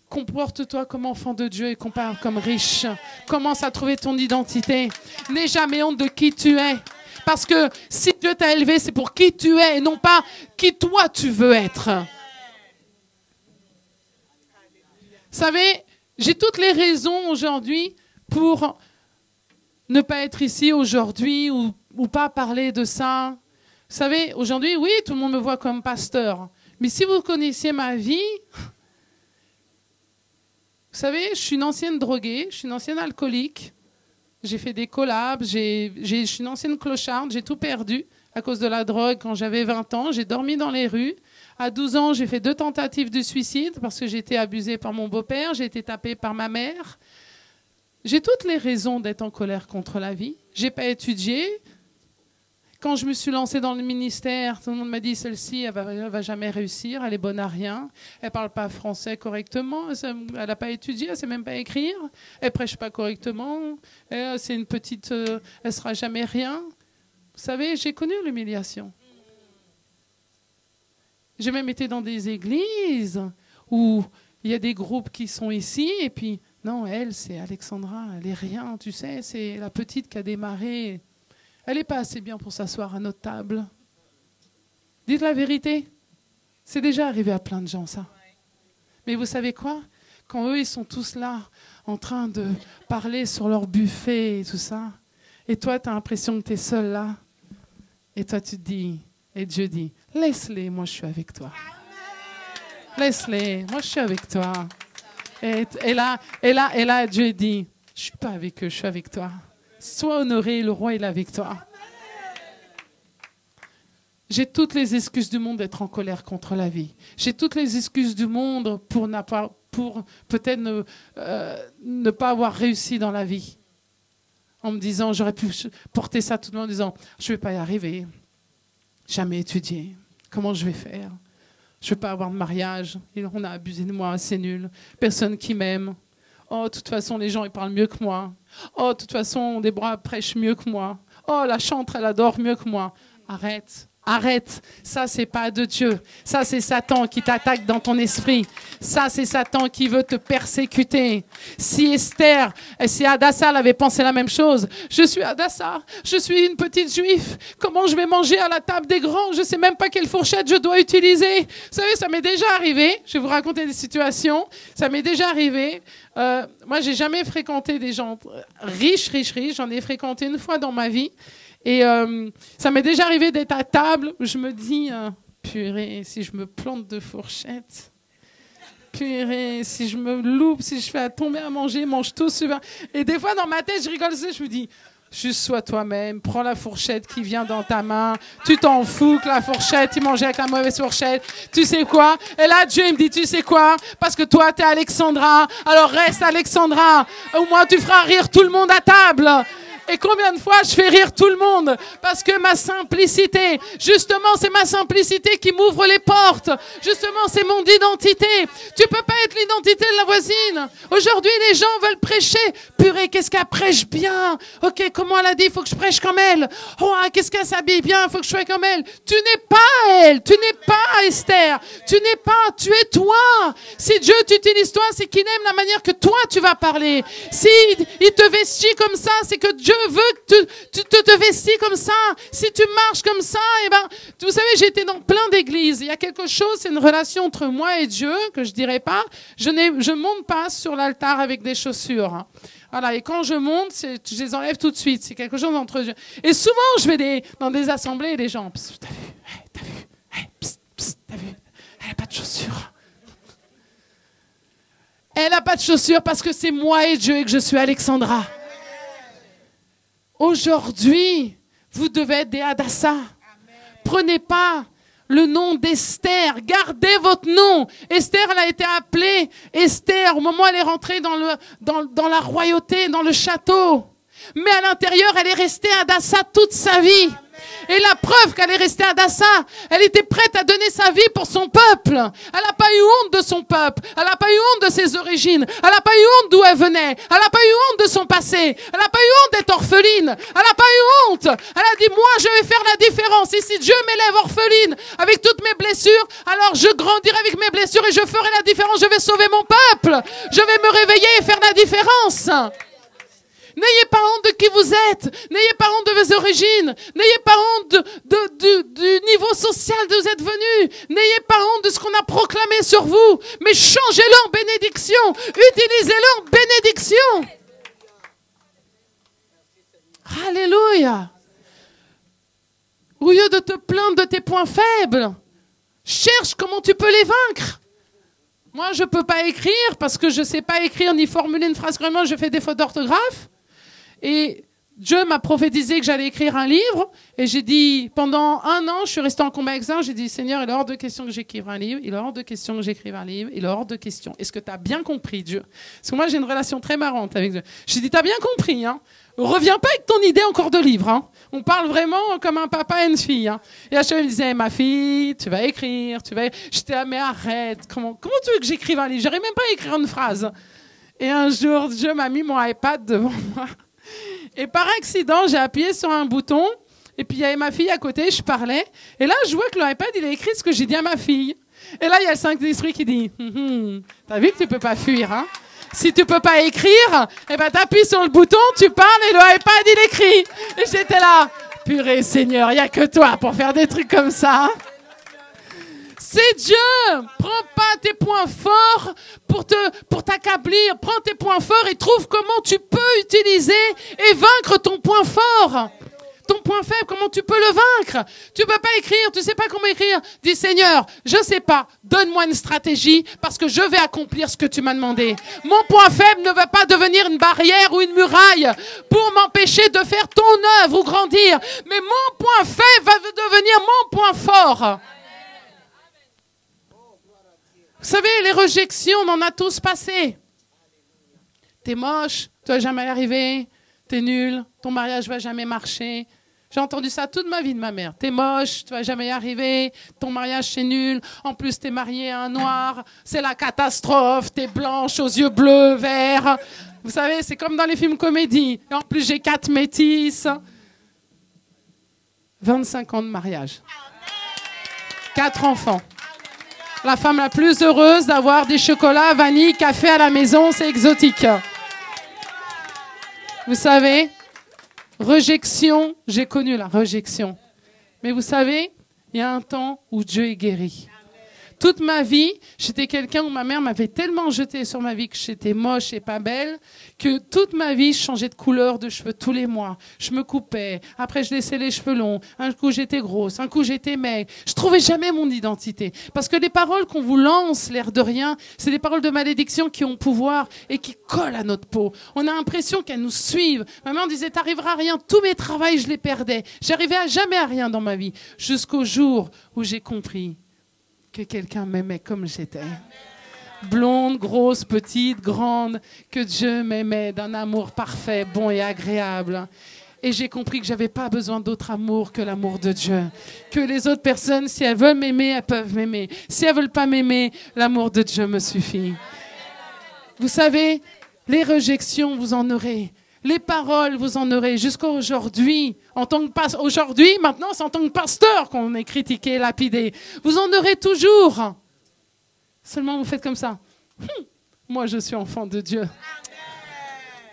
Comporte-toi comme enfant de Dieu et compare comme riche. Commence à trouver ton identité. N'aie jamais honte de qui tu es. Parce que si Dieu t'a élevé, c'est pour qui tu es et non pas qui toi tu veux être. Vous savez, j'ai toutes les raisons aujourd'hui pour ne pas être ici aujourd'hui ou pas parler de ça. Vous savez, aujourd'hui, oui, tout le monde me voit comme pasteur. Mais si vous connaissiez ma vie, vous savez, je suis une ancienne droguée, je suis une ancienne alcoolique. J'ai fait des collabs, je suis une ancienne clocharde, j'ai tout perdu à cause de la drogue quand j'avais 20 ans. J'ai dormi dans les rues. À 12 ans, j'ai fait 2 tentatives de suicide parce que j'ai été abusée par mon beau-père, j'ai été tapée par ma mère. J'ai toutes les raisons d'être en colère contre la vie. Je n'ai pas étudié. Quand je me suis lancée dans le ministère, tout le monde m'a dit celle-ci, elle va jamais réussir, elle est bonne à rien, elle parle pas français correctement, elle n'a pas étudié, elle sait même pas écrire, elle prêche pas correctement, c'est une petite, elle sera jamais rien. Vous savez, j'ai connu l'humiliation. J'ai même été dans des églises où il y a des groupes qui sont ici et puis non, elle, c'est Alexandra, elle est rien, tu sais, c'est la petite qui a démarré. Elle n'est pas assez bien pour s'asseoir à notre table. Dites la vérité. C'est déjà arrivé à plein de gens, ça. Mais vous savez quoi? Quand eux, ils sont tous là, en train de parler sur leur buffet et tout ça, et toi, tu as l'impression que tu es seul là, et toi, tu te dis, et Dieu dit, laisse-les, moi, je suis avec toi. Laisse-les, moi, je suis avec toi. Et là, Dieu dit, je ne suis pas avec eux, je suis avec toi. Sois honoré, le roi, il est avec toi. J'ai toutes les excuses du monde d'être en colère contre la vie. J'ai toutes les excuses du monde pour peut-être ne pas avoir réussi dans la vie. En me disant, j'aurais pu porter ça tout le monde en disant, je ne vais pas y arriver. Jamais étudié. Comment je vais faire? Je ne vais pas avoir de mariage. On a abusé de moi, c'est nul. Personne qui m'aime. Oh, de toute façon, les gens, ils parlent mieux que moi. Oh, de toute façon, Déborah prêche mieux que moi. Oh, la chantre, elle adore mieux que moi. Arrête. Arrête, ça c'est pas de Dieu. Ça c'est Satan qui t'attaque dans ton esprit. Ça c'est Satan qui veut te persécuter. Si Hadassa avait pensé la même chose, je suis Hadassa, je suis une petite juive. Comment je vais manger à la table des grands? Je sais même pas quelle fourchette je dois utiliser. Vous savez, ça m'est déjà arrivé. Je vais vous raconter des situations. Ça m'est déjà arrivé. Moi, j'ai jamais fréquenté des gens riches. J'en ai fréquenté une fois dans ma vie. Et ça m'est déjà arrivé d'être à table où je me dis, purée, si je me plante de fourchette, purée, si je me loupe, si je fais tomber à manger, mange tout super. Et des fois, dans ma tête, je rigole, je me dis, juste sois toi-même, prends la fourchette qui vient dans ta main, tu t'en fous que la fourchette, tu manges avec la mauvaise fourchette, tu sais quoi? Et là, Dieu il me dit, tu sais quoi? Parce que toi, t'es Alexandra, alors reste Alexandra, au moins tu feras rire tout le monde à table. Et combien de fois je fais rire tout le monde? Parce que ma simplicité, justement, c'est ma simplicité qui m'ouvre les portes. Justement, c'est mon identité. Tu peux pas être l'identité de la voisine. Aujourd'hui, les gens veulent prêcher. Purée, qu'est-ce qu'elle prêche bien? Ok, comment elle a dit? Il faut que je prêche comme elle. Oh, qu'est-ce qu'elle s'habille bien? Il faut que je sois comme elle. Tu n'es pas elle. Tu n'es pas Esther. Tu n'es pas. Tu es toi. Si Dieu t'utilise toi, c'est qu'il aime la manière que toi tu vas parler. Si il te vestit comme ça, c'est que Dieu veut que tu te vestis comme ça. Si tu marches comme ça, eh ben, vous savez, j'ai été dans plein d'églises. Il y a quelque chose, c'est une relation entre moi et Dieu que je dirais pas. Je monte pas sur l'altar avec des chaussures. Voilà, et quand je monte, je les enlève tout de suite. C'est quelque chose entre Dieu. Et souvent, je vais dans des assemblées et les gens, t'as vu, t'as vu, t'as vu, elle n'a pas de chaussures. Elle n'a pas de chaussures parce que c'est moi et Dieu et que je suis Alexandra. Aujourd'hui, vous devez être des Hadassa. Prenez pas le nom d'Esther. Gardez votre nom. Esther, elle a été appelée Esther au moment où elle est rentrée dans la royauté, dans le château. Mais à l'intérieur, elle est restée Hadassa toute sa vie. Et la preuve qu'elle est restée à Hadassa, elle était prête à donner sa vie pour son peuple. Elle n'a pas eu honte de son peuple. Elle n'a pas eu honte de ses origines. Elle n'a pas eu honte d'où elle venait. Elle n'a pas eu honte de son passé. Elle n'a pas eu honte d'être orpheline. Elle n'a pas eu honte. Elle a dit, moi, je vais faire la différence. Et si Dieu m'élève orpheline avec toutes mes blessures, alors je grandirai avec mes blessures et je ferai la différence. Je vais sauver mon peuple. Je vais me réveiller et faire la différence. N'ayez pas honte de qui vous êtes. N'ayez pas honte de vos origines. N'ayez pas honte du niveau social d'où vous êtes venus. N'ayez pas honte de ce qu'on a proclamé sur vous. Mais changez-le en bénédiction. Utilisez-le en bénédiction. Alléluia. Au lieu de te plaindre de tes points faibles, cherche comment tu peux les vaincre. Moi, je ne peux pas écrire parce que je ne sais pas écrire ni formuler une phrase correctement. Je fais des fautes d'orthographe. Et Dieu m'a prophétisé que j'allais écrire un livre. Et j'ai dit, pendant 1 an, je suis restée en combat avec ça. J'ai dit, Seigneur, il est hors de question que j'écrive un livre. Il est hors de question que j'écrive un livre. Il est hors de question. Est-ce que tu as bien compris, Dieu? Parce que moi, j'ai une relation très marrante avec Dieu. J'ai dit, tu as bien compris, hein? Reviens pas avec ton idée encore de livre, hein? On parle vraiment comme un papa et une fille, hein? Et à chaque fois, il me disait, ma fille, tu vas écrire, J'étais là, mais arrête. Comment tu veux que j'écrive un livre? J'arrive même pas à écrire une phrase. Et un jour, Dieu m'a mis mon iPad devant moi. Et par accident, j'ai appuyé sur un bouton. Et puis, il y avait ma fille à côté, je parlais. Et là, je vois que l'iPad, il a écrit ce que j'ai dit à ma fille. Et là, il y a le Saint-Esprit qui dit, t'as vu que tu peux pas fuir, hein? Si tu peux pas écrire, eh ben, t'appuies sur le bouton, tu parles et le iPad, il écrit. Et j'étais là, purée Seigneur, il y a que toi pour faire des trucs comme ça. C'est Dieu. Prends pas tes points forts pour t'accablir. Prends tes points forts et trouve comment tu peux utiliser et vaincre ton point fort. Ton point faible, comment tu peux le vaincre? Tu peux pas écrire, tu sais pas comment écrire. Dis Seigneur, je sais pas, donne-moi une stratégie parce que je vais accomplir ce que tu m'as demandé. Mon point faible ne va pas devenir une barrière ou une muraille pour m'empêcher de faire ton œuvre ou grandir. Mais mon point faible va devenir mon point fort. Vous savez, les rejections, on en a tous passé. T'es moche, tu vas jamais y arriver, t'es nul, ton mariage va jamais marcher. J'ai entendu ça toute ma vie de ma mère. T'es moche, tu vas jamais y arriver, ton mariage c'est nul, en plus t'es marié à un noir, c'est la catastrophe, t'es blanche aux yeux bleus, verts. Vous savez, c'est comme dans les films comédies. Et en plus j'ai 4 métisses. 25 ans de mariage. 4 enfants. La femme la plus heureuse d'avoir des chocolats, vanille, café à la maison, c'est exotique. Vous savez, rejection, j'ai connu la rejection. Mais vous savez, il y a un temps où Dieu est guéri. Toute ma vie, j'étais quelqu'un où ma mère m'avait tellement jeté sur ma vie que j'étais moche et pas belle, que toute ma vie, je changeais de couleur de cheveux tous les mois. Je me coupais, après je laissais les cheveux longs, un coup j'étais grosse, un coup j'étais maigre. Je trouvais jamais mon identité. Parce que les paroles qu'on vous lance, l'air de rien, c'est des paroles de malédiction qui ont pouvoir et qui collent à notre peau. On a l'impression qu'elles nous suivent. Ma mère disait, t'arriveras à rien, tous mes travaux, je les perdais. J'arrivais à jamais à rien dans ma vie. Jusqu'au jour où j'ai compris que quelqu'un m'aimait comme j'étais. Blonde, grosse, petite, grande, que Dieu m'aimait d'un amour parfait, bon et agréable. Et j'ai compris que j'avais pas besoin d'autre amour que l'amour de Dieu. Que les autres personnes, si elles veulent m'aimer, elles peuvent m'aimer. Si elles veulent pas m'aimer, l'amour de Dieu me suffit. Vous savez, les rejections, vous en aurez. Les paroles, vous en aurez jusqu'à aujourd'hui. Aujourd'hui, maintenant, c'est en tant que pasteur qu'on est critiqué, lapidé. Vous en aurez toujours. Seulement, vous faites comme ça. Moi, je suis enfant de Dieu.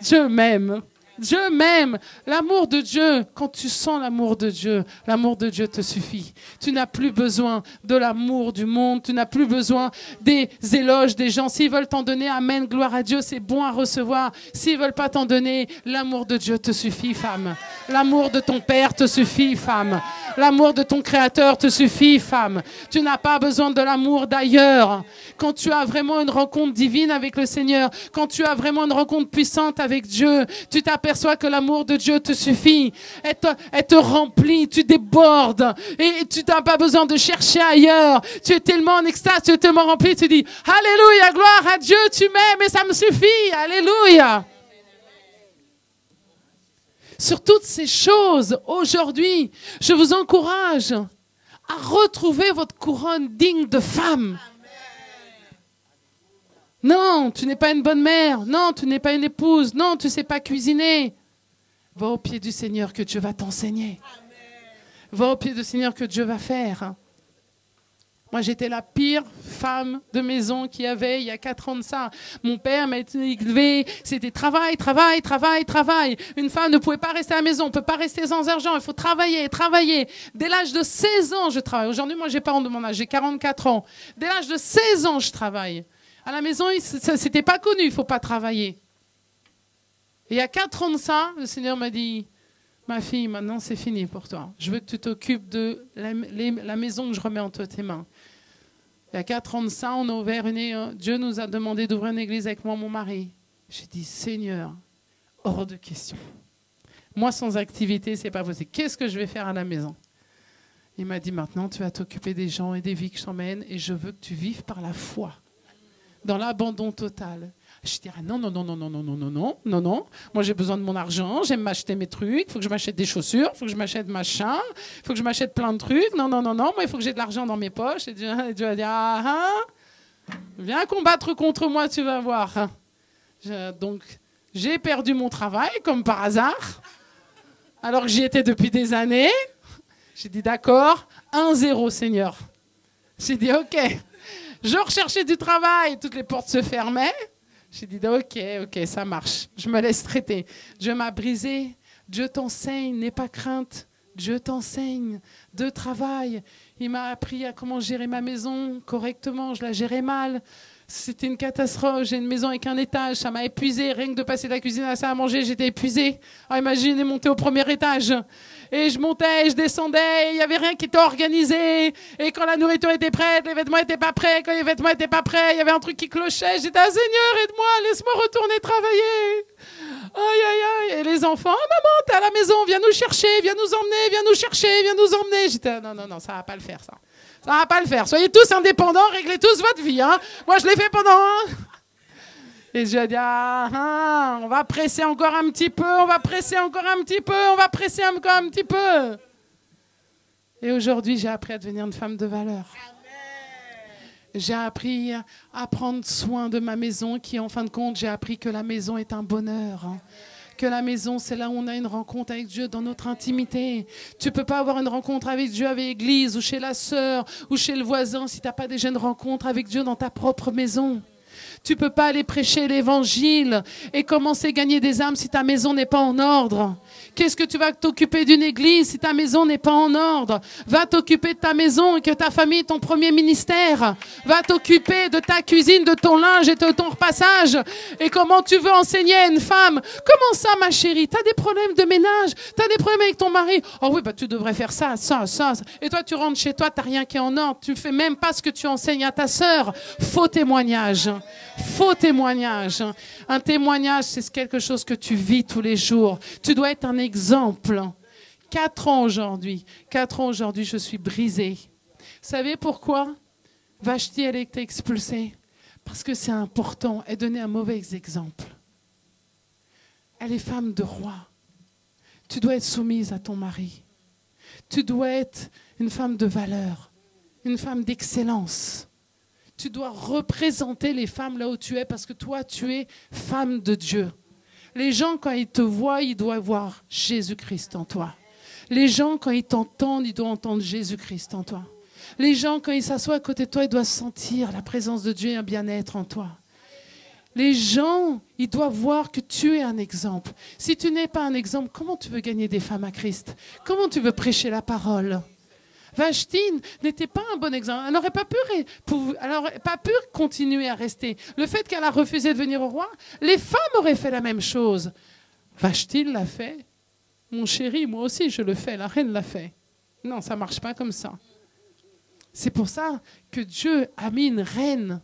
Dieu m'aime. Dieu m'aime. L'amour de Dieu, quand tu sens l'amour de Dieu te suffit. Tu n'as plus besoin de l'amour du monde. Tu n'as plus besoin des éloges des gens. S'ils veulent t'en donner, amen, gloire à Dieu, c'est bon à recevoir. S'ils veulent pas t'en donner, l'amour de Dieu te suffit, femme. L'amour de ton Père te suffit, femme. L'amour de ton Créateur te suffit, femme. Tu n'as pas besoin de l'amour d'ailleurs. Quand tu as vraiment une rencontre divine avec le Seigneur, quand tu as vraiment une rencontre puissante avec Dieu, tu t'aperçois que l'amour de Dieu te suffit. Elle te remplit, tu débordes. Et tu n'as pas besoin de chercher ailleurs. Tu es tellement en extase, tu es tellement rempli, tu dis « Alléluia, gloire à Dieu, tu m'aimes et ça me suffit. Alléluia !» Sur toutes ces choses, aujourd'hui, je vous encourage à retrouver votre couronne digne de femme. Non, tu n'es pas une bonne mère. Non, tu n'es pas une épouse. Non, tu ne sais pas cuisiner. Va au pied du Seigneur que Dieu va t'enseigner. Va au pied du Seigneur que Dieu va faire. Moi, j'étais la pire femme de maison qu'il y avait il y a 4 ans de ça. Mon père m'a élevé, c'était travail, travail, travail, travail. Une femme ne pouvait pas rester à la maison, on ne peut pas rester sans argent, il faut travailler, travailler. Dès l'âge de 16 ans, je travaille. Aujourd'hui, moi, j'ai pas honte de mon âge, j'ai 44 ans. Dès l'âge de 16 ans, je travaille. À la maison, c'était pas connu, il ne faut pas travailler. Et il y a 4 ans de ça, le Seigneur m'a dit, ma fille, maintenant c'est fini pour toi. Je veux que tu t'occupes de la maison que je remets entre tes mains. Il y a 4 ans de ça, on a ouvert Dieu nous a demandé d'ouvrir une église avec moi et mon mari. J'ai dit, Seigneur, hors de question. Moi, sans activité, c'est pas possible. Qu'est-ce que je vais faire à la maison? Il m'a dit, maintenant, tu vas t'occuper des gens et des vies que je t'emmène et je veux que tu vives par la foi, dans l'abandon total. Je dirais non. Moi, j'ai besoin de mon argent, j'aime m'acheter mes trucs, il faut que je m'achète des chaussures, il faut que je m'achète machin, il faut que je m'achète plein de trucs. Non, moi, il faut que j'ai de l'argent dans mes poches. Et Dieu va dire, viens combattre contre moi, tu vas voir. Donc, j'ai perdu mon travail, comme par hasard, alors que j'y étais depuis des années. J'ai dit, d'accord, 1-0, Seigneur. J'ai dit, ok. Je recherchais du travail, toutes les portes se fermaient. J'ai dit, ok, ça marche. Je me laisse traiter. Dieu m'a brisé. Dieu t'enseigne, n'aie pas crainte Dieu t'enseigne de travail. Il m'a appris à comment gérer ma maison correctement. Je la gérais mal. C'était une catastrophe. J'ai une maison avec un étage. Ça m'a épuisée. Rien que de passer de la cuisine à la salle à manger, j'étais épuisée. Alors imaginez monter au premier étage. Et je montais, je descendais. Il n'y avait rien qui était organisé. Et quand la nourriture était prête, les vêtements n'étaient pas prêts. Quand les vêtements n'étaient pas prêts, il y avait un truc qui clochait. J'étais, ah, Seigneur, aide-moi, laisse-moi retourner travailler. Aïe, aïe, aïe. Et les enfants, oh, maman, t'es à la maison, viens nous chercher, viens nous emmener, viens nous chercher, viens nous emmener. J'étais, non, non, non, ça va pas le faire, ça. Ça va pas le faire. Soyez tous indépendants, réglez tous votre vie. Hein. Moi, je l'ai fait pendant... Et je dis, on va presser encore un petit peu, on va presser encore un petit peu, on va presser encore un petit peu. Et aujourd'hui, j'ai appris à devenir une femme de valeur. J'ai appris à prendre soin de ma maison, qui en fin de compte, j'ai appris que la maison est un bonheur. Que la maison, c'est là où on a une rencontre avec Dieu dans notre intimité. Tu ne peux pas avoir une rencontre avec Dieu avec l'église ou chez la sœur ou chez le voisin si tu n'as pas déjà une rencontre avec Dieu dans ta propre maison. Tu ne peux pas aller prêcher l'évangile et commencer à gagner des âmes si ta maison n'est pas en ordre. Qu'est-ce que tu vas t'occuper d'une église si ta maison n'est pas en ordre? Va t'occuper de ta maison et que ta famille est ton premier ministère. Va t'occuper de ta cuisine, de ton linge et de ton repassage. Et comment tu veux enseigner à une femme? Comment ça, ma chérie? Tu as des problèmes de ménage? Tu as des problèmes avec ton mari? Oh oui, bah, tu devrais faire ça, ça, ça. Et toi, tu rentres chez toi, tu n'as rien qui est en ordre. Tu ne fais même pas ce que tu enseignes à ta sœur. Faux témoignage. Faux témoignage. Un témoignage, c'est quelque chose que tu vis tous les jours. Tu dois être un exemple. 4 ans aujourd'hui, je suis brisée. Vous savez pourquoi? Vashti, elle a été expulsée. Parce que c'est important. Elle donnait un mauvais exemple. Elle est femme de roi. Tu dois être soumise à ton mari. Tu dois être une femme de valeur, une femme d'excellence. Tu dois représenter les femmes là où tu es parce que toi, tu es femme de Dieu. Les gens, quand ils te voient, ils doivent voir Jésus-Christ en toi. Les gens, quand ils t'entendent, ils doivent entendre Jésus-Christ en toi. Les gens, quand ils s'assoient à côté de toi, ils doivent sentir la présence de Dieu et un bien-être en toi. Les gens, ils doivent voir que tu es un exemple. Si tu n'es pas un exemple, comment tu veux gagner des femmes à Christ? Comment tu veux prêcher la parole? Vashti n'était pas un bon exemple. Elle n'aurait pas pu continuer à rester. Le fait qu'elle a refusé de venir au roi, les femmes auraient fait la même chose. Vashti l'a fait. Mon chéri, moi aussi, je le fais. La reine l'a fait. Non, ça ne marche pas comme ça. C'est pour ça que Dieu a mis une reine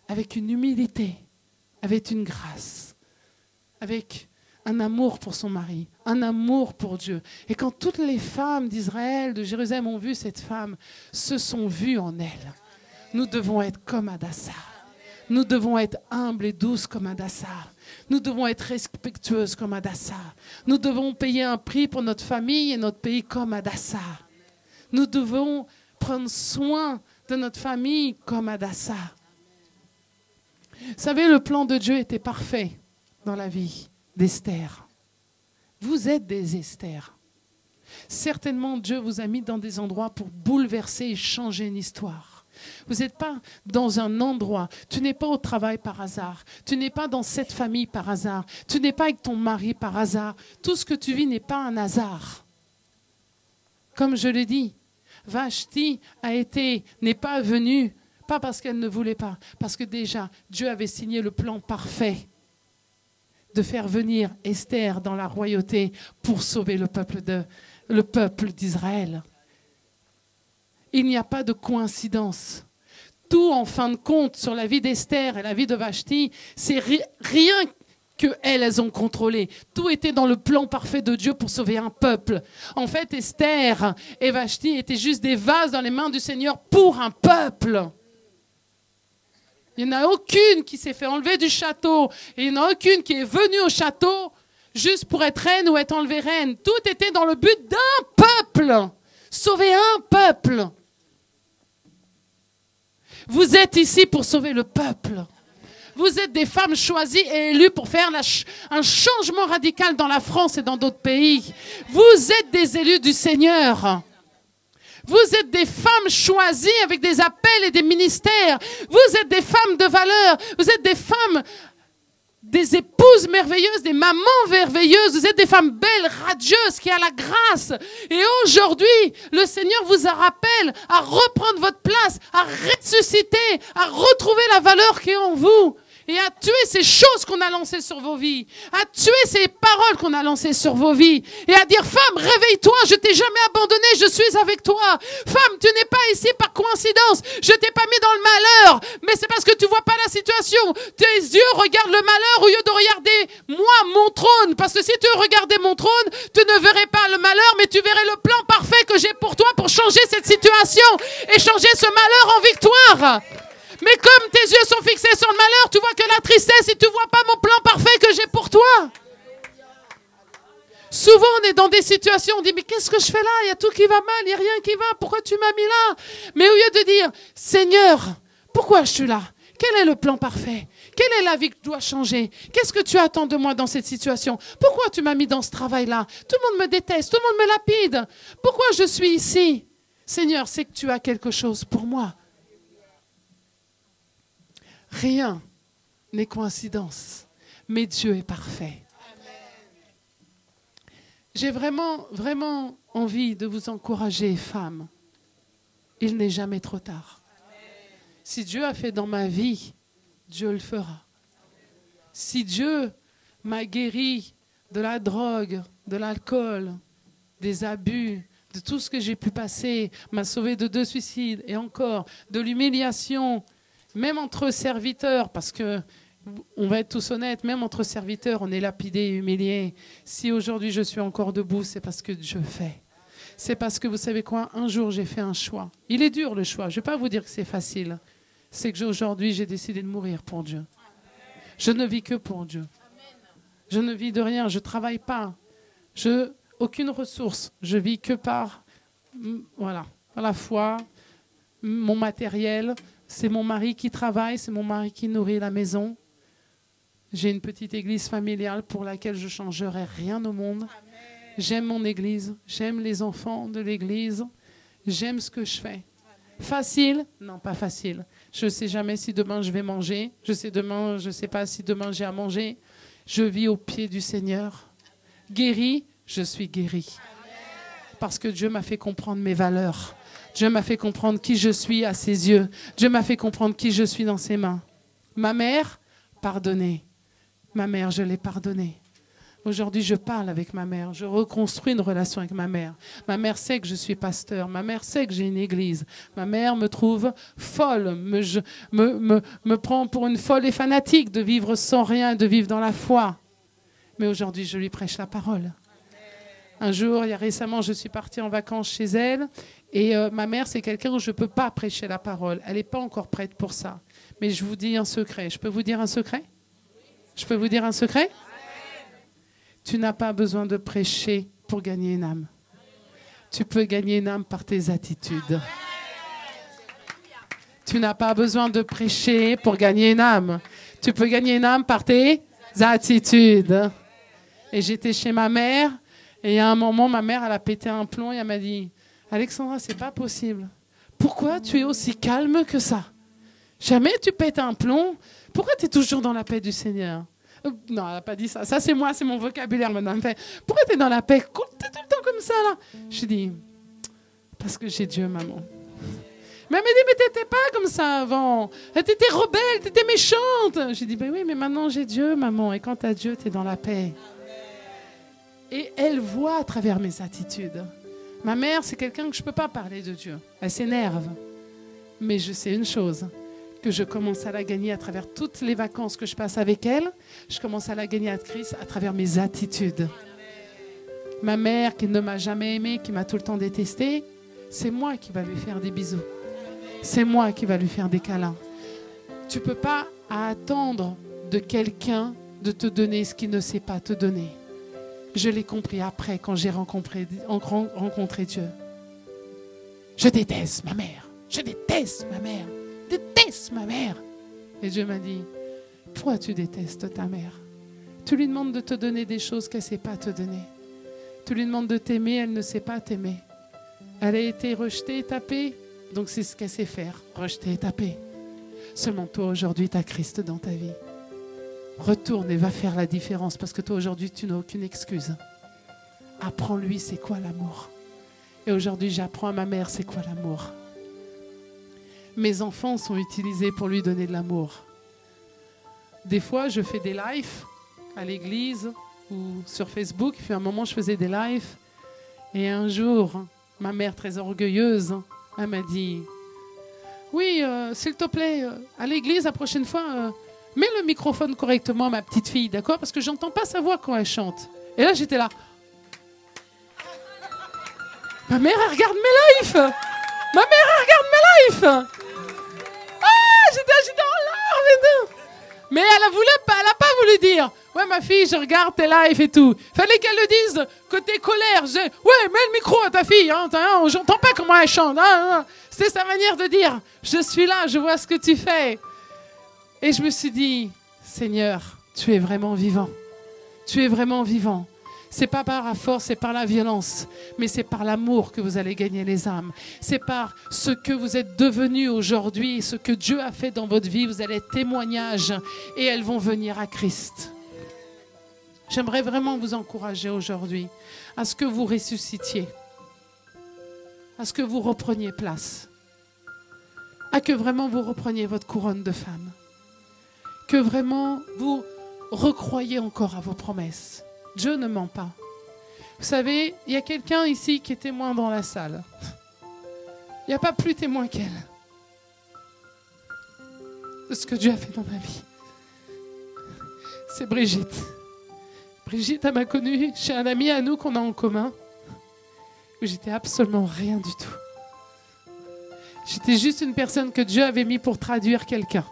avec une humilité, avec une grâce, avec un amour pour son mari, un amour pour Dieu. Et quand toutes les femmes d'Israël, de Jérusalem ont vu cette femme, se sont vues en elle. Nous devons être comme Hadassah. Nous devons être humbles et douces comme Hadassah. Nous devons être respectueuses comme Hadassah. Nous devons payer un prix pour notre famille et notre pays comme Hadassah. Nous devons prendre soin de notre famille comme Hadassah. Vous savez, le plan de Dieu était parfait dans la vie d'Esther. Vous êtes des Esther. Certainement, Dieu vous a mis dans des endroits pour bouleverser et changer une histoire. Vous n'êtes pas dans un endroit. Tu n'es pas au travail par hasard. Tu n'es pas dans cette famille par hasard. Tu n'es pas avec ton mari par hasard. Tout ce que tu vis n'est pas un hasard. Comme je l'ai dit, Vashti n'est pas venue, pas parce qu'elle ne voulait pas, parce que déjà, Dieu avait signé le plan parfait de faire venir Esther dans la royauté pour sauver le peuple d'Israël. Il n'y a pas de coïncidence. Tout, en fin de compte, sur la vie d'Esther et la vie de Vashti, c'est rien qu'elles ont contrôlé. Tout était dans le plan parfait de Dieu pour sauver un peuple. En fait, Esther et Vashti étaient juste des vases dans les mains du Seigneur pour un peuple. Il n'y en a aucune qui s'est fait enlever du château. Et il n'y en a aucune qui est venue au château juste pour être reine ou être enlevée reine. Tout était dans le but d'un peuple. Sauver un peuple. Vous êtes ici pour sauver le peuple. Vous êtes des femmes choisies et élues pour faire un changement radical dans la France et dans d'autres pays. Vous êtes des élus du Seigneur. Vous êtes des femmes choisies avec des appels et des ministères. Vous êtes des femmes de valeur. Vous êtes des femmes des épouses merveilleuses, des mamans merveilleuses. Vous êtes des femmes belles, radieuses, qui a la grâce. Et aujourd'hui, le Seigneur vous rappelle à reprendre votre place, à ressusciter, à retrouver la valeur qui est en vous. Et à tuer ces choses qu'on a lancées sur vos vies. À tuer ces paroles qu'on a lancées sur vos vies. Et à dire, femme, réveille-toi, je t'ai jamais abandonné, je suis avec toi. Femme, tu n'es pas ici par coïncidence. Je t'ai pas mis dans le malheur. Mais c'est parce que tu vois pas la situation. Tes yeux regardent le malheur au lieu de regarder moi, mon trône. Parce que si tu regardais mon trône, tu ne verrais pas le malheur, mais tu verrais le plan parfait que j'ai pour toi pour changer cette situation et changer ce malheur en victoire. Mais comme tes yeux sont fixés sur le malheur, tu vois que la tristesse et tu ne vois pas mon plan parfait que j'ai pour toi. Souvent, on est dans des situations, on dit, mais qu'est-ce que je fais là? Il y a tout qui va mal, il n'y a rien qui va, pourquoi tu m'as mis là? Mais au lieu de dire, Seigneur, pourquoi je suis là? Quel est le plan parfait? Quelle est la vie que je dois changer? Qu'est-ce que tu attends de moi dans cette situation? Pourquoi tu m'as mis dans ce travail-là? Tout le monde me déteste, tout le monde me lapide. Pourquoi je suis ici? Seigneur, c'est que tu as quelque chose pour moi. Rien n'est coïncidence, mais Dieu est parfait. J'ai vraiment, vraiment envie de vous encourager, femmes. Il n'est jamais trop tard. Si Dieu a fait dans ma vie, Dieu le fera. Si Dieu m'a guéri de la drogue, de l'alcool, des abus, de tout ce que j'ai pu passer, m'a sauvé de 2 suicides et encore de l'humiliation, même entre serviteurs, parce que on va être tous honnêtes, même entre serviteurs, on est lapidés et humiliés. Si aujourd'hui je suis encore debout, c'est parce que Dieu fait. C'est parce que, vous savez quoi, un jour j'ai fait un choix. Il est dur le choix, je ne vais pas vous dire que c'est facile. C'est que aujourd'hui j'ai décidé de mourir pour Dieu. Je ne vis que pour Dieu. Je ne vis de rien, je ne travaille pas. Aucune ressource, je vis que par la foi, mon matériel. C'est mon mari qui travaille, c'est mon mari qui nourrit la maison. J'ai une petite église familiale pour laquelle je ne changerai rien au monde. J'aime mon église, j'aime les enfants de l'église, j'aime ce que je fais. Facile? Non, pas facile. Je ne sais jamais si demain je vais manger. Je ne sais pas si demain j'ai à manger. Je vis au pied du Seigneur. Guéri, je suis guéri. Parce que Dieu m'a fait comprendre mes valeurs. Dieu m'a fait comprendre qui je suis à ses yeux. Dieu m'a fait comprendre qui je suis dans ses mains. Ma mère, pardonnée. Ma mère, je l'ai pardonnée. Aujourd'hui, je parle avec ma mère. Je reconstruis une relation avec ma mère. Ma mère sait que je suis pasteur. Ma mère sait que j'ai une église. Ma mère me trouve folle, me prend pour une folle et fanatique de vivre sans rien, de vivre dans la foi. Mais aujourd'hui, je lui prêche la parole. Un jour, récemment, je suis partie en vacances chez elle. Et ma mère, c'est quelqu'un où je ne peux pas prêcher la parole. Elle n'est pas encore prête pour ça. Mais je vous dis un secret. Je peux vous dire un secret? Je peux vous dire un secret? Tu n'as pas besoin de prêcher pour gagner une âme. Tu peux gagner une âme par tes attitudes. Tu n'as pas besoin de prêcher pour gagner une âme. Tu peux gagner une âme par tes attitudes. Et j'étais chez ma mère. Et à un moment, ma mère, elle a pété un plomb et elle m'a dit, Alexandra, c'est pas possible. Pourquoi tu es aussi calme que ça? Jamais tu pètes un plomb. Pourquoi tu es toujours dans la paix du Seigneur? Non, elle n'a pas dit ça. Ça, c'est moi, c'est mon vocabulaire maintenant. Pourquoi tu es dans la paix? Tu es tout le temps comme ça, là. Je dis, parce que j'ai Dieu, maman. Mais elle m'a dit, mais tu n'étais pas comme ça avant. Tu étais rebelle, tu étais méchante. J'ai dit, ben oui, mais maintenant j'ai Dieu, maman. Et quand tu as Dieu, tu es dans la paix. Et elle voit à travers mes attitudes. Ma mère, c'est quelqu'un que je ne peux pas parler de Dieu. Elle s'énerve. Mais je sais une chose, que je commence à la gagner à travers toutes les vacances que je passe avec elle. Je commence à la gagner à Christ à travers mes attitudes. Ma mère, qui ne m'a jamais aimée, qui m'a tout le temps détestée, c'est moi qui va lui faire des bisous. C'est moi qui va lui faire des câlins. Tu ne peux pas attendre de quelqu'un de te donner ce qu'il ne sait pas te donner. Je l'ai compris après, quand j'ai rencontré Dieu. Je déteste ma mère. Je déteste ma mère. Je déteste ma mère. Et Dieu m'a dit, pourquoi tu détestes ta mère? Tu lui demandes de te donner des choses qu'elle ne sait pas te donner. Tu lui demandes de t'aimer, elle ne sait pas t'aimer. Elle a été rejetée et tapée, donc c'est ce qu'elle sait faire, rejeter et taper. Seulement toi, aujourd'hui, tu as Christ dans ta vie. Retourne et va faire la différence parce que toi aujourd'hui tu n'as aucune excuse. Apprends-lui c'est quoi l'amour. Et aujourd'hui j'apprends à ma mère c'est quoi l'amour. Mes enfants sont utilisés pour lui donner de l'amour. Des fois je fais des lives à l'église ou sur Facebook. Puis à un moment je faisais des lives et un jour ma mère très orgueilleuse elle m'a dit oui s'il te plaît à l'église la prochaine fois mets le microphone correctement, ma petite fille, d'accord? Parce que j'entends pas sa voix quand elle chante. Et là, j'étais là. Ma mère, elle regarde mes lives. Ma mère, elle regarde mes lives. Ah, j'étais en larmes. Mais elle a pas voulu dire. Ouais, ma fille, je regarde tes lives et tout. Fallait qu'elle le dise côté colère. Ouais, mets le micro à ta fille. Hein, j'entends pas comment elle chante. Hein. C'est sa manière de dire. Je suis là, je vois ce que tu fais. Et je me suis dit, Seigneur, tu es vraiment vivant. Tu es vraiment vivant. C'est pas par la force, c'est par la violence, mais c'est par l'amour que vous allez gagner les âmes. C'est par ce que vous êtes devenus aujourd'hui, ce que Dieu a fait dans votre vie. Vous allez être témoignages et elles vont venir à Christ. J'aimerais vraiment vous encourager aujourd'hui à ce que vous ressuscitiez, à ce que vous repreniez place, à que vraiment vous repreniez votre couronne de femme. Que vraiment vous recroyez encore à vos promesses. Dieu ne ment pas. Vous savez, il y a quelqu'un ici qui est témoin dans la salle. Il n'y a pas plus témoin qu'elle de ce que Dieu a fait dans ma vie. C'est Brigitte. Brigitte, elle m'a connue chez un ami à nous qu'on a en commun, où j'étais absolument rien du tout. J'étais juste une personne que Dieu avait mis pour traduire quelqu'un.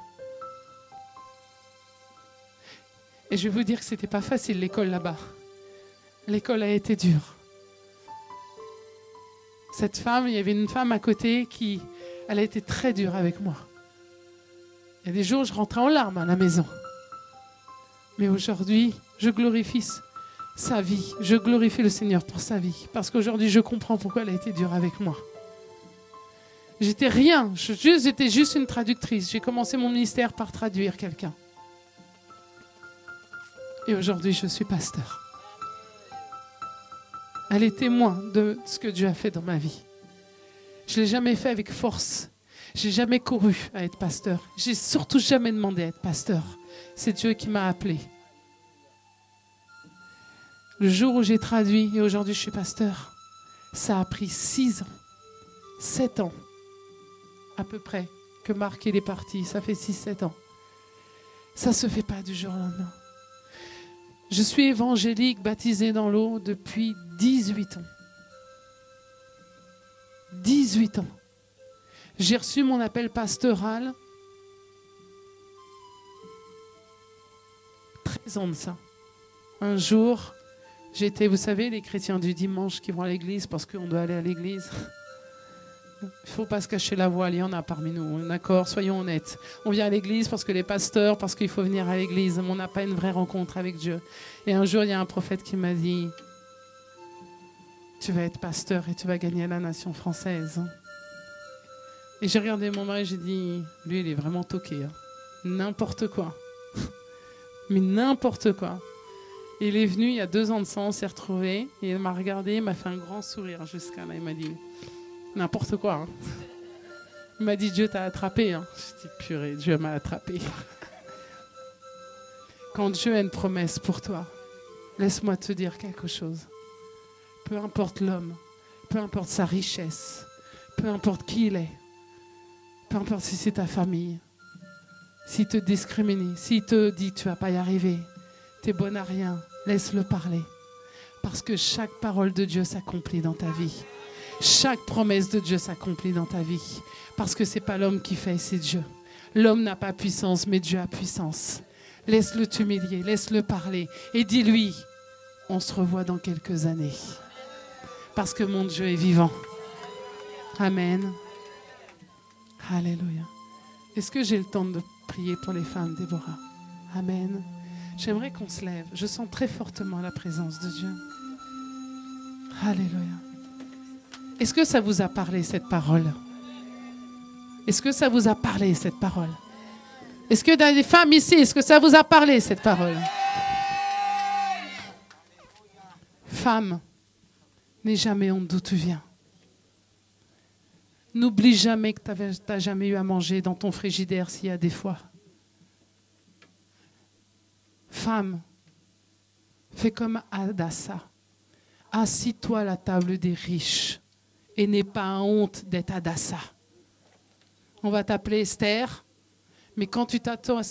Et je vais vous dire que ce n'était pas facile l'école là-bas. L'école a été dure. Cette femme, il y avait une femme à côté elle a été très dure avec moi. Il y a des jours, je rentrais en larmes à la maison. Mais aujourd'hui, je glorifie sa vie. Je glorifie le Seigneur pour sa vie. Parce qu'aujourd'hui, je comprends pourquoi elle a été dure avec moi. J'étais rien. J'étais juste une traductrice. J'ai commencé mon ministère par traduire quelqu'un. Et aujourd'hui, je suis pasteur. Elle est témoin de ce que Dieu a fait dans ma vie. Je ne l'ai jamais fait avec force. Je n'ai jamais couru à être pasteur. Je n'ai surtout jamais demandé à être pasteur. C'est Dieu qui m'a appelé. Le jour où j'ai traduit et aujourd'hui je suis pasteur, ça a pris 6 ans, 7 ans à peu près que Marc est parti. Ça fait 6-7 ans. Ça ne se fait pas du jour au lendemain. Je suis évangélique, baptisée dans l'eau depuis 18 ans. 18 ans. J'ai reçu mon appel pastoral 13 ans de ça. Un jour, j'étais, vous savez, les chrétiens du dimanche qui vont à l'église parce qu'on doit aller à l'église. Il ne faut pas se cacher la voile, il y en a parmi nous, d'accord, soyons honnêtes. On vient à l'église parce que les pasteurs, parce qu'il faut venir à l'église, mais on n'a pas une vraie rencontre avec Dieu. Et un jour, il y a un prophète qui m'a dit, tu vas être pasteur et tu vas gagner la nation française. Et j'ai regardé mon mari et j'ai dit, lui, il est vraiment toqué. Hein. N'importe quoi. Mais n'importe quoi. Et il est venu il y a 2 ans de ça, on s'est retrouvés, et il m'a regardé, il m'a fait un grand sourire jusqu'à là, il m'a dit... N'importe quoi. Hein. Il m'a dit, Dieu t'a attrapé. Hein. Je dis, purée, Dieu m'a attrapé. Quand Dieu a une promesse pour toi, laisse-moi te dire quelque chose. Peu importe l'homme, peu importe sa richesse, peu importe qui il est, peu importe si c'est ta famille, s'il te discrimine, s'il te dit tu vas pas y arriver, t'es bon à rien, laisse-le parler. Parce que chaque parole de Dieu s'accomplit dans ta vie. Chaque promesse de Dieu s'accomplit dans ta vie. Parce que ce n'est pas l'homme qui fait, c'est Dieu. L'homme n'a pas puissance, mais Dieu a puissance. Laisse-le t'humilier, laisse-le parler. Et dis-lui, on se revoit dans quelques années. Parce que mon Dieu est vivant. Amen. Alléluia. Est-ce que j'ai le temps de prier pour les femmes, Déborah? Amen. J'aimerais qu'on se lève. Je sens très fortement la présence de Dieu. Alléluia. Est-ce que ça vous a parlé, cette parole? Est-ce que ça vous a parlé, cette parole? Est-ce que dans les femmes ici, est-ce que ça vous a parlé, cette parole? Femme, n'aie jamais honte d'où tu viens. N'oublie jamais que tu n'as jamais eu à manger dans ton frigidaire s'il y a des fois. Femme, fais comme Hadassa. Assis-toi à la table des riches et n'aie pas honte d'être Hadassa. On va t'appeler Esther, mais quand tu t'assois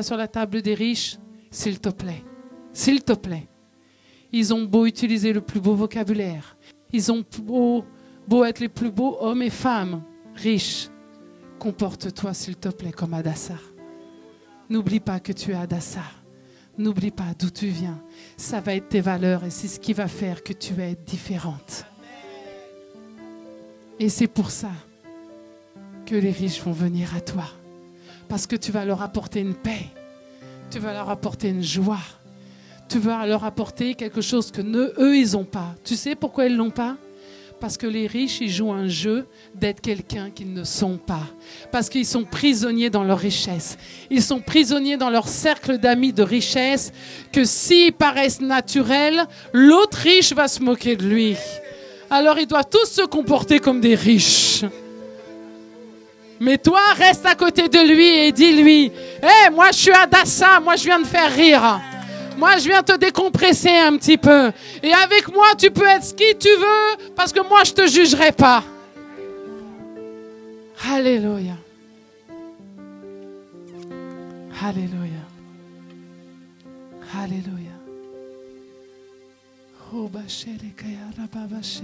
sur la table des riches, s'il te plaît, ils ont beau utiliser le plus beau vocabulaire, ils ont beau être les plus beaux hommes et femmes riches, comporte-toi s'il te plaît comme Hadassa. N'oublie pas que tu es Hadassa. N'oublie pas d'où tu viens. Ça va être tes valeurs et c'est ce qui va faire que tu vas être différente. Et c'est pour ça que les riches vont venir à toi. Parce que tu vas leur apporter une paix. Tu vas leur apporter une joie. Tu vas leur apporter quelque chose que eux, ils n'ont pas. Tu sais pourquoi ils ne l'ont pas? Parce que les riches, ils jouent un jeu d'être quelqu'un qu'ils ne sont pas. Parce qu'ils sont prisonniers dans leur richesse. Ils sont prisonniers dans leur cercle d'amis de richesse, que s'ils paraissent naturels, l'autre riche va se moquer de lui. Alors ils doivent tous se comporter comme des riches. Mais toi, reste à côté de lui et dis-lui, hey, moi je suis Hadassa, moi je viens de faire rire. Moi, je viens te décompresser un petit peu. Et avec moi, tu peux être qui tu veux, parce que moi, je ne te jugerai pas. Alléluia. Alléluia. Alléluia. Oh, bachere kaya rababache.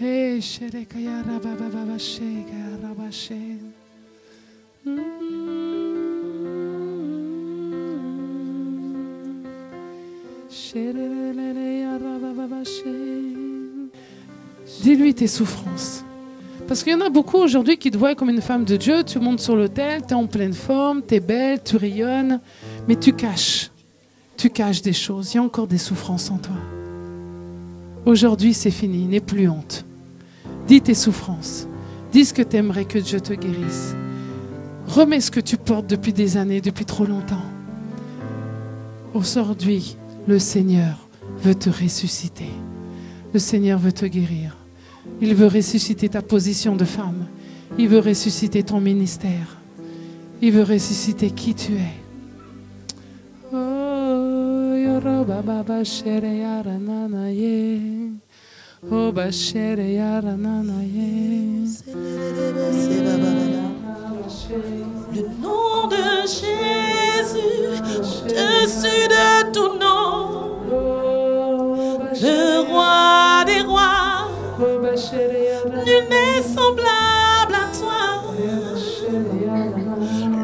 Hey, chere kaya rabababache, kaya rabache. Dis-lui tes souffrances. Parce qu'il y en a beaucoup aujourd'hui qui te voient comme une femme de Dieu. Tu montes sur l'autel, tu es en pleine forme, tu es belle, tu rayonnes. Mais tu caches des choses. Il y a encore des souffrances en toi. Aujourd'hui, c'est fini. N'aie plus honte. Dis tes souffrances. Dis ce que tu aimerais que Dieu te guérisse. Remets ce que tu portes depuis des années, depuis trop longtemps. Aujourd'hui, le Seigneur veut te ressusciter. Le Seigneur veut te guérir. Il veut ressusciter ta position de femme. Il veut ressusciter ton ministère. Il veut ressusciter qui tu es. Oh, yoroba baba shere yara nanaye. Oh, ba shere yara nanaye. Le nom de Jésus, au-dessus de tout nom, le roi des rois, nul n'est semblable à toi.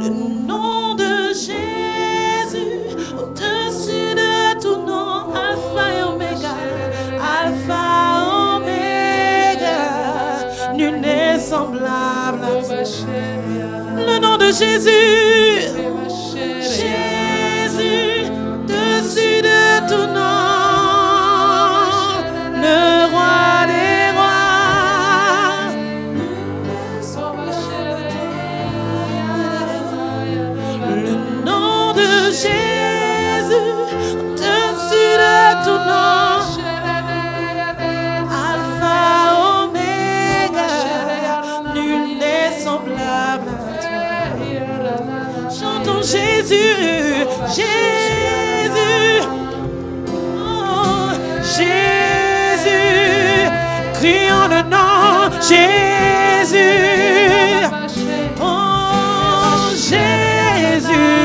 Le nom de Jésus, au-dessus de tout nom, Alpha et Oméga, Alpha, Oméga, nul n'est semblable à toi. Le nom de Jésus, Jésus, dessus de tout nom, le roi des rois. Le nom de Jésus, dessus de tout nom, Alpha, Oméga, nul n'est semblable. Chantons Jésus, Jésus, oh, Jésus, crions le nom, Jésus, oh, Jésus,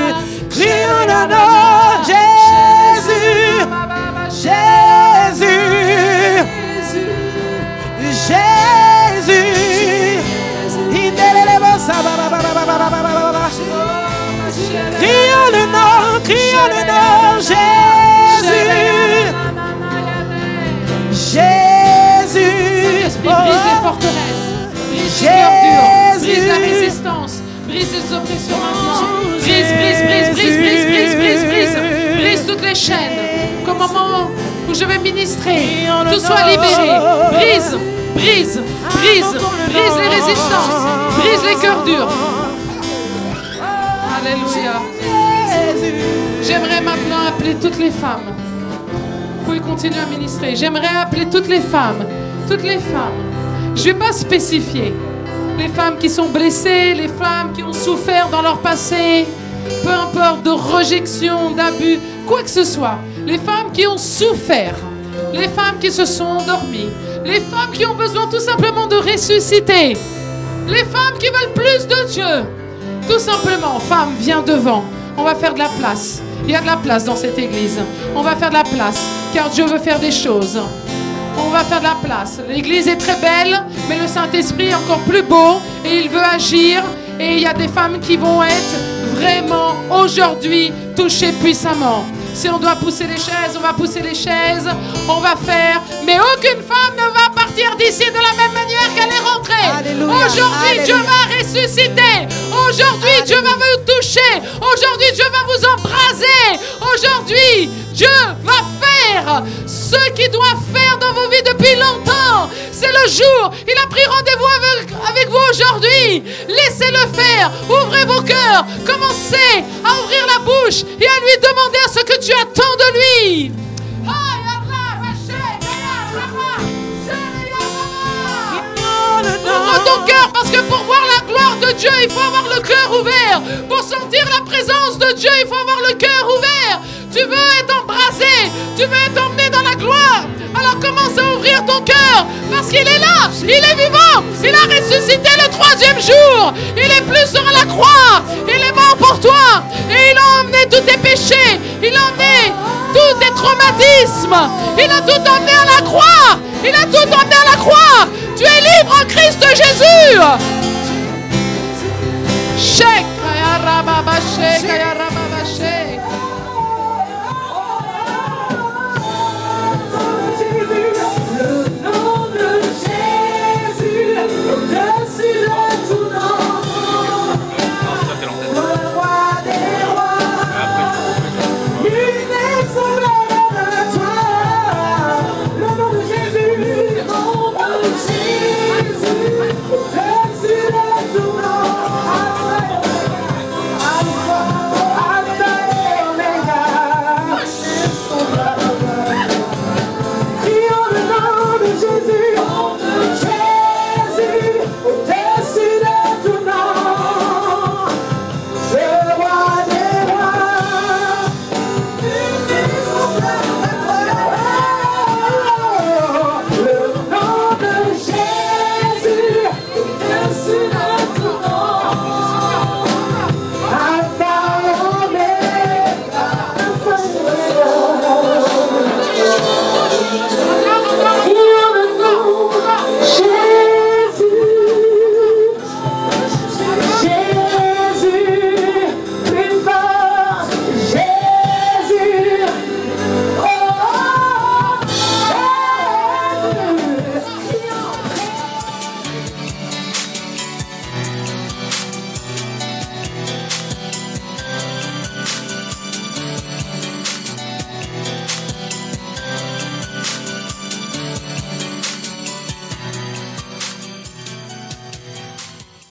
crions le nom, Jésus, Jésus, crions le nom, Jésus, Jésus, Brise les forteresses, brise les cœurs durs, brise la résistance, brise les oppressions maintenant, brise toutes les chaînes, qu'au moment où je vais ministrer, tout soit libéré, brise les résistances, brise les cœurs durs. Alléluia. J'aimerais maintenant appeler toutes les femmes. Vous pouvez continuer à ministrer. J'aimerais appeler toutes les femmes. Toutes les femmes. Je ne vais pas spécifier. Les femmes qui sont blessées, les femmes qui ont souffert dans leur passé, peu importe, de rejection, d'abus, quoi que ce soit. Les femmes qui ont souffert, les femmes qui se sont endormies, les femmes qui ont besoin tout simplement de ressusciter, les femmes qui veulent plus de Dieu. Tout simplement, femme, viens devant. On va faire de la place. Il y a de la place dans cette église. On va faire de la place, car Dieu veut faire des choses. On va faire de la place. L'église est très belle, mais le Saint-Esprit est encore plus beau et il veut agir. Et il y a des femmes qui vont être vraiment aujourd'hui touchées puissamment. Si on doit pousser les chaises, on va pousser les chaises. On va faire. Mais aucune femme ne va partir d'ici de la même manière qu'elle est rentrée. Aujourd'hui, Dieu va ressusciter. Aujourd'hui, Dieu va vous toucher. Aujourd'hui, Dieu va vous embraser. Aujourd'hui, Dieu va faire ce qu'il doit faire dans vos vies depuis longtemps. C'est le jour. Il a pris rendez-vous avec vous aujourd'hui. Laissez-le faire. Ouvrez vos cœurs. Commencez à ouvrir la bouche et à lui demander à ce que tu attends de lui. Ouvre ton cœur, parce que pour voir la gloire de Dieu, il faut avoir le cœur ouvert. Pour sentir la présence de Dieu, il faut avoir le cœur ouvert. Tu veux être embrasé, tu veux être emmené dans la gloire. Alors commence à ouvrir ton cœur, parce qu'il est là, il est vivant. Il a ressuscité le 3e jour. Il est plus sur la croix. Il est mort pour toi. Et il a emmené tous tes péchés. Il a emmené tous tes traumatismes. Il a tout emmené à la croix. Il a tout emmené à la croix. Tu es libre en Christ Jésus. Shek,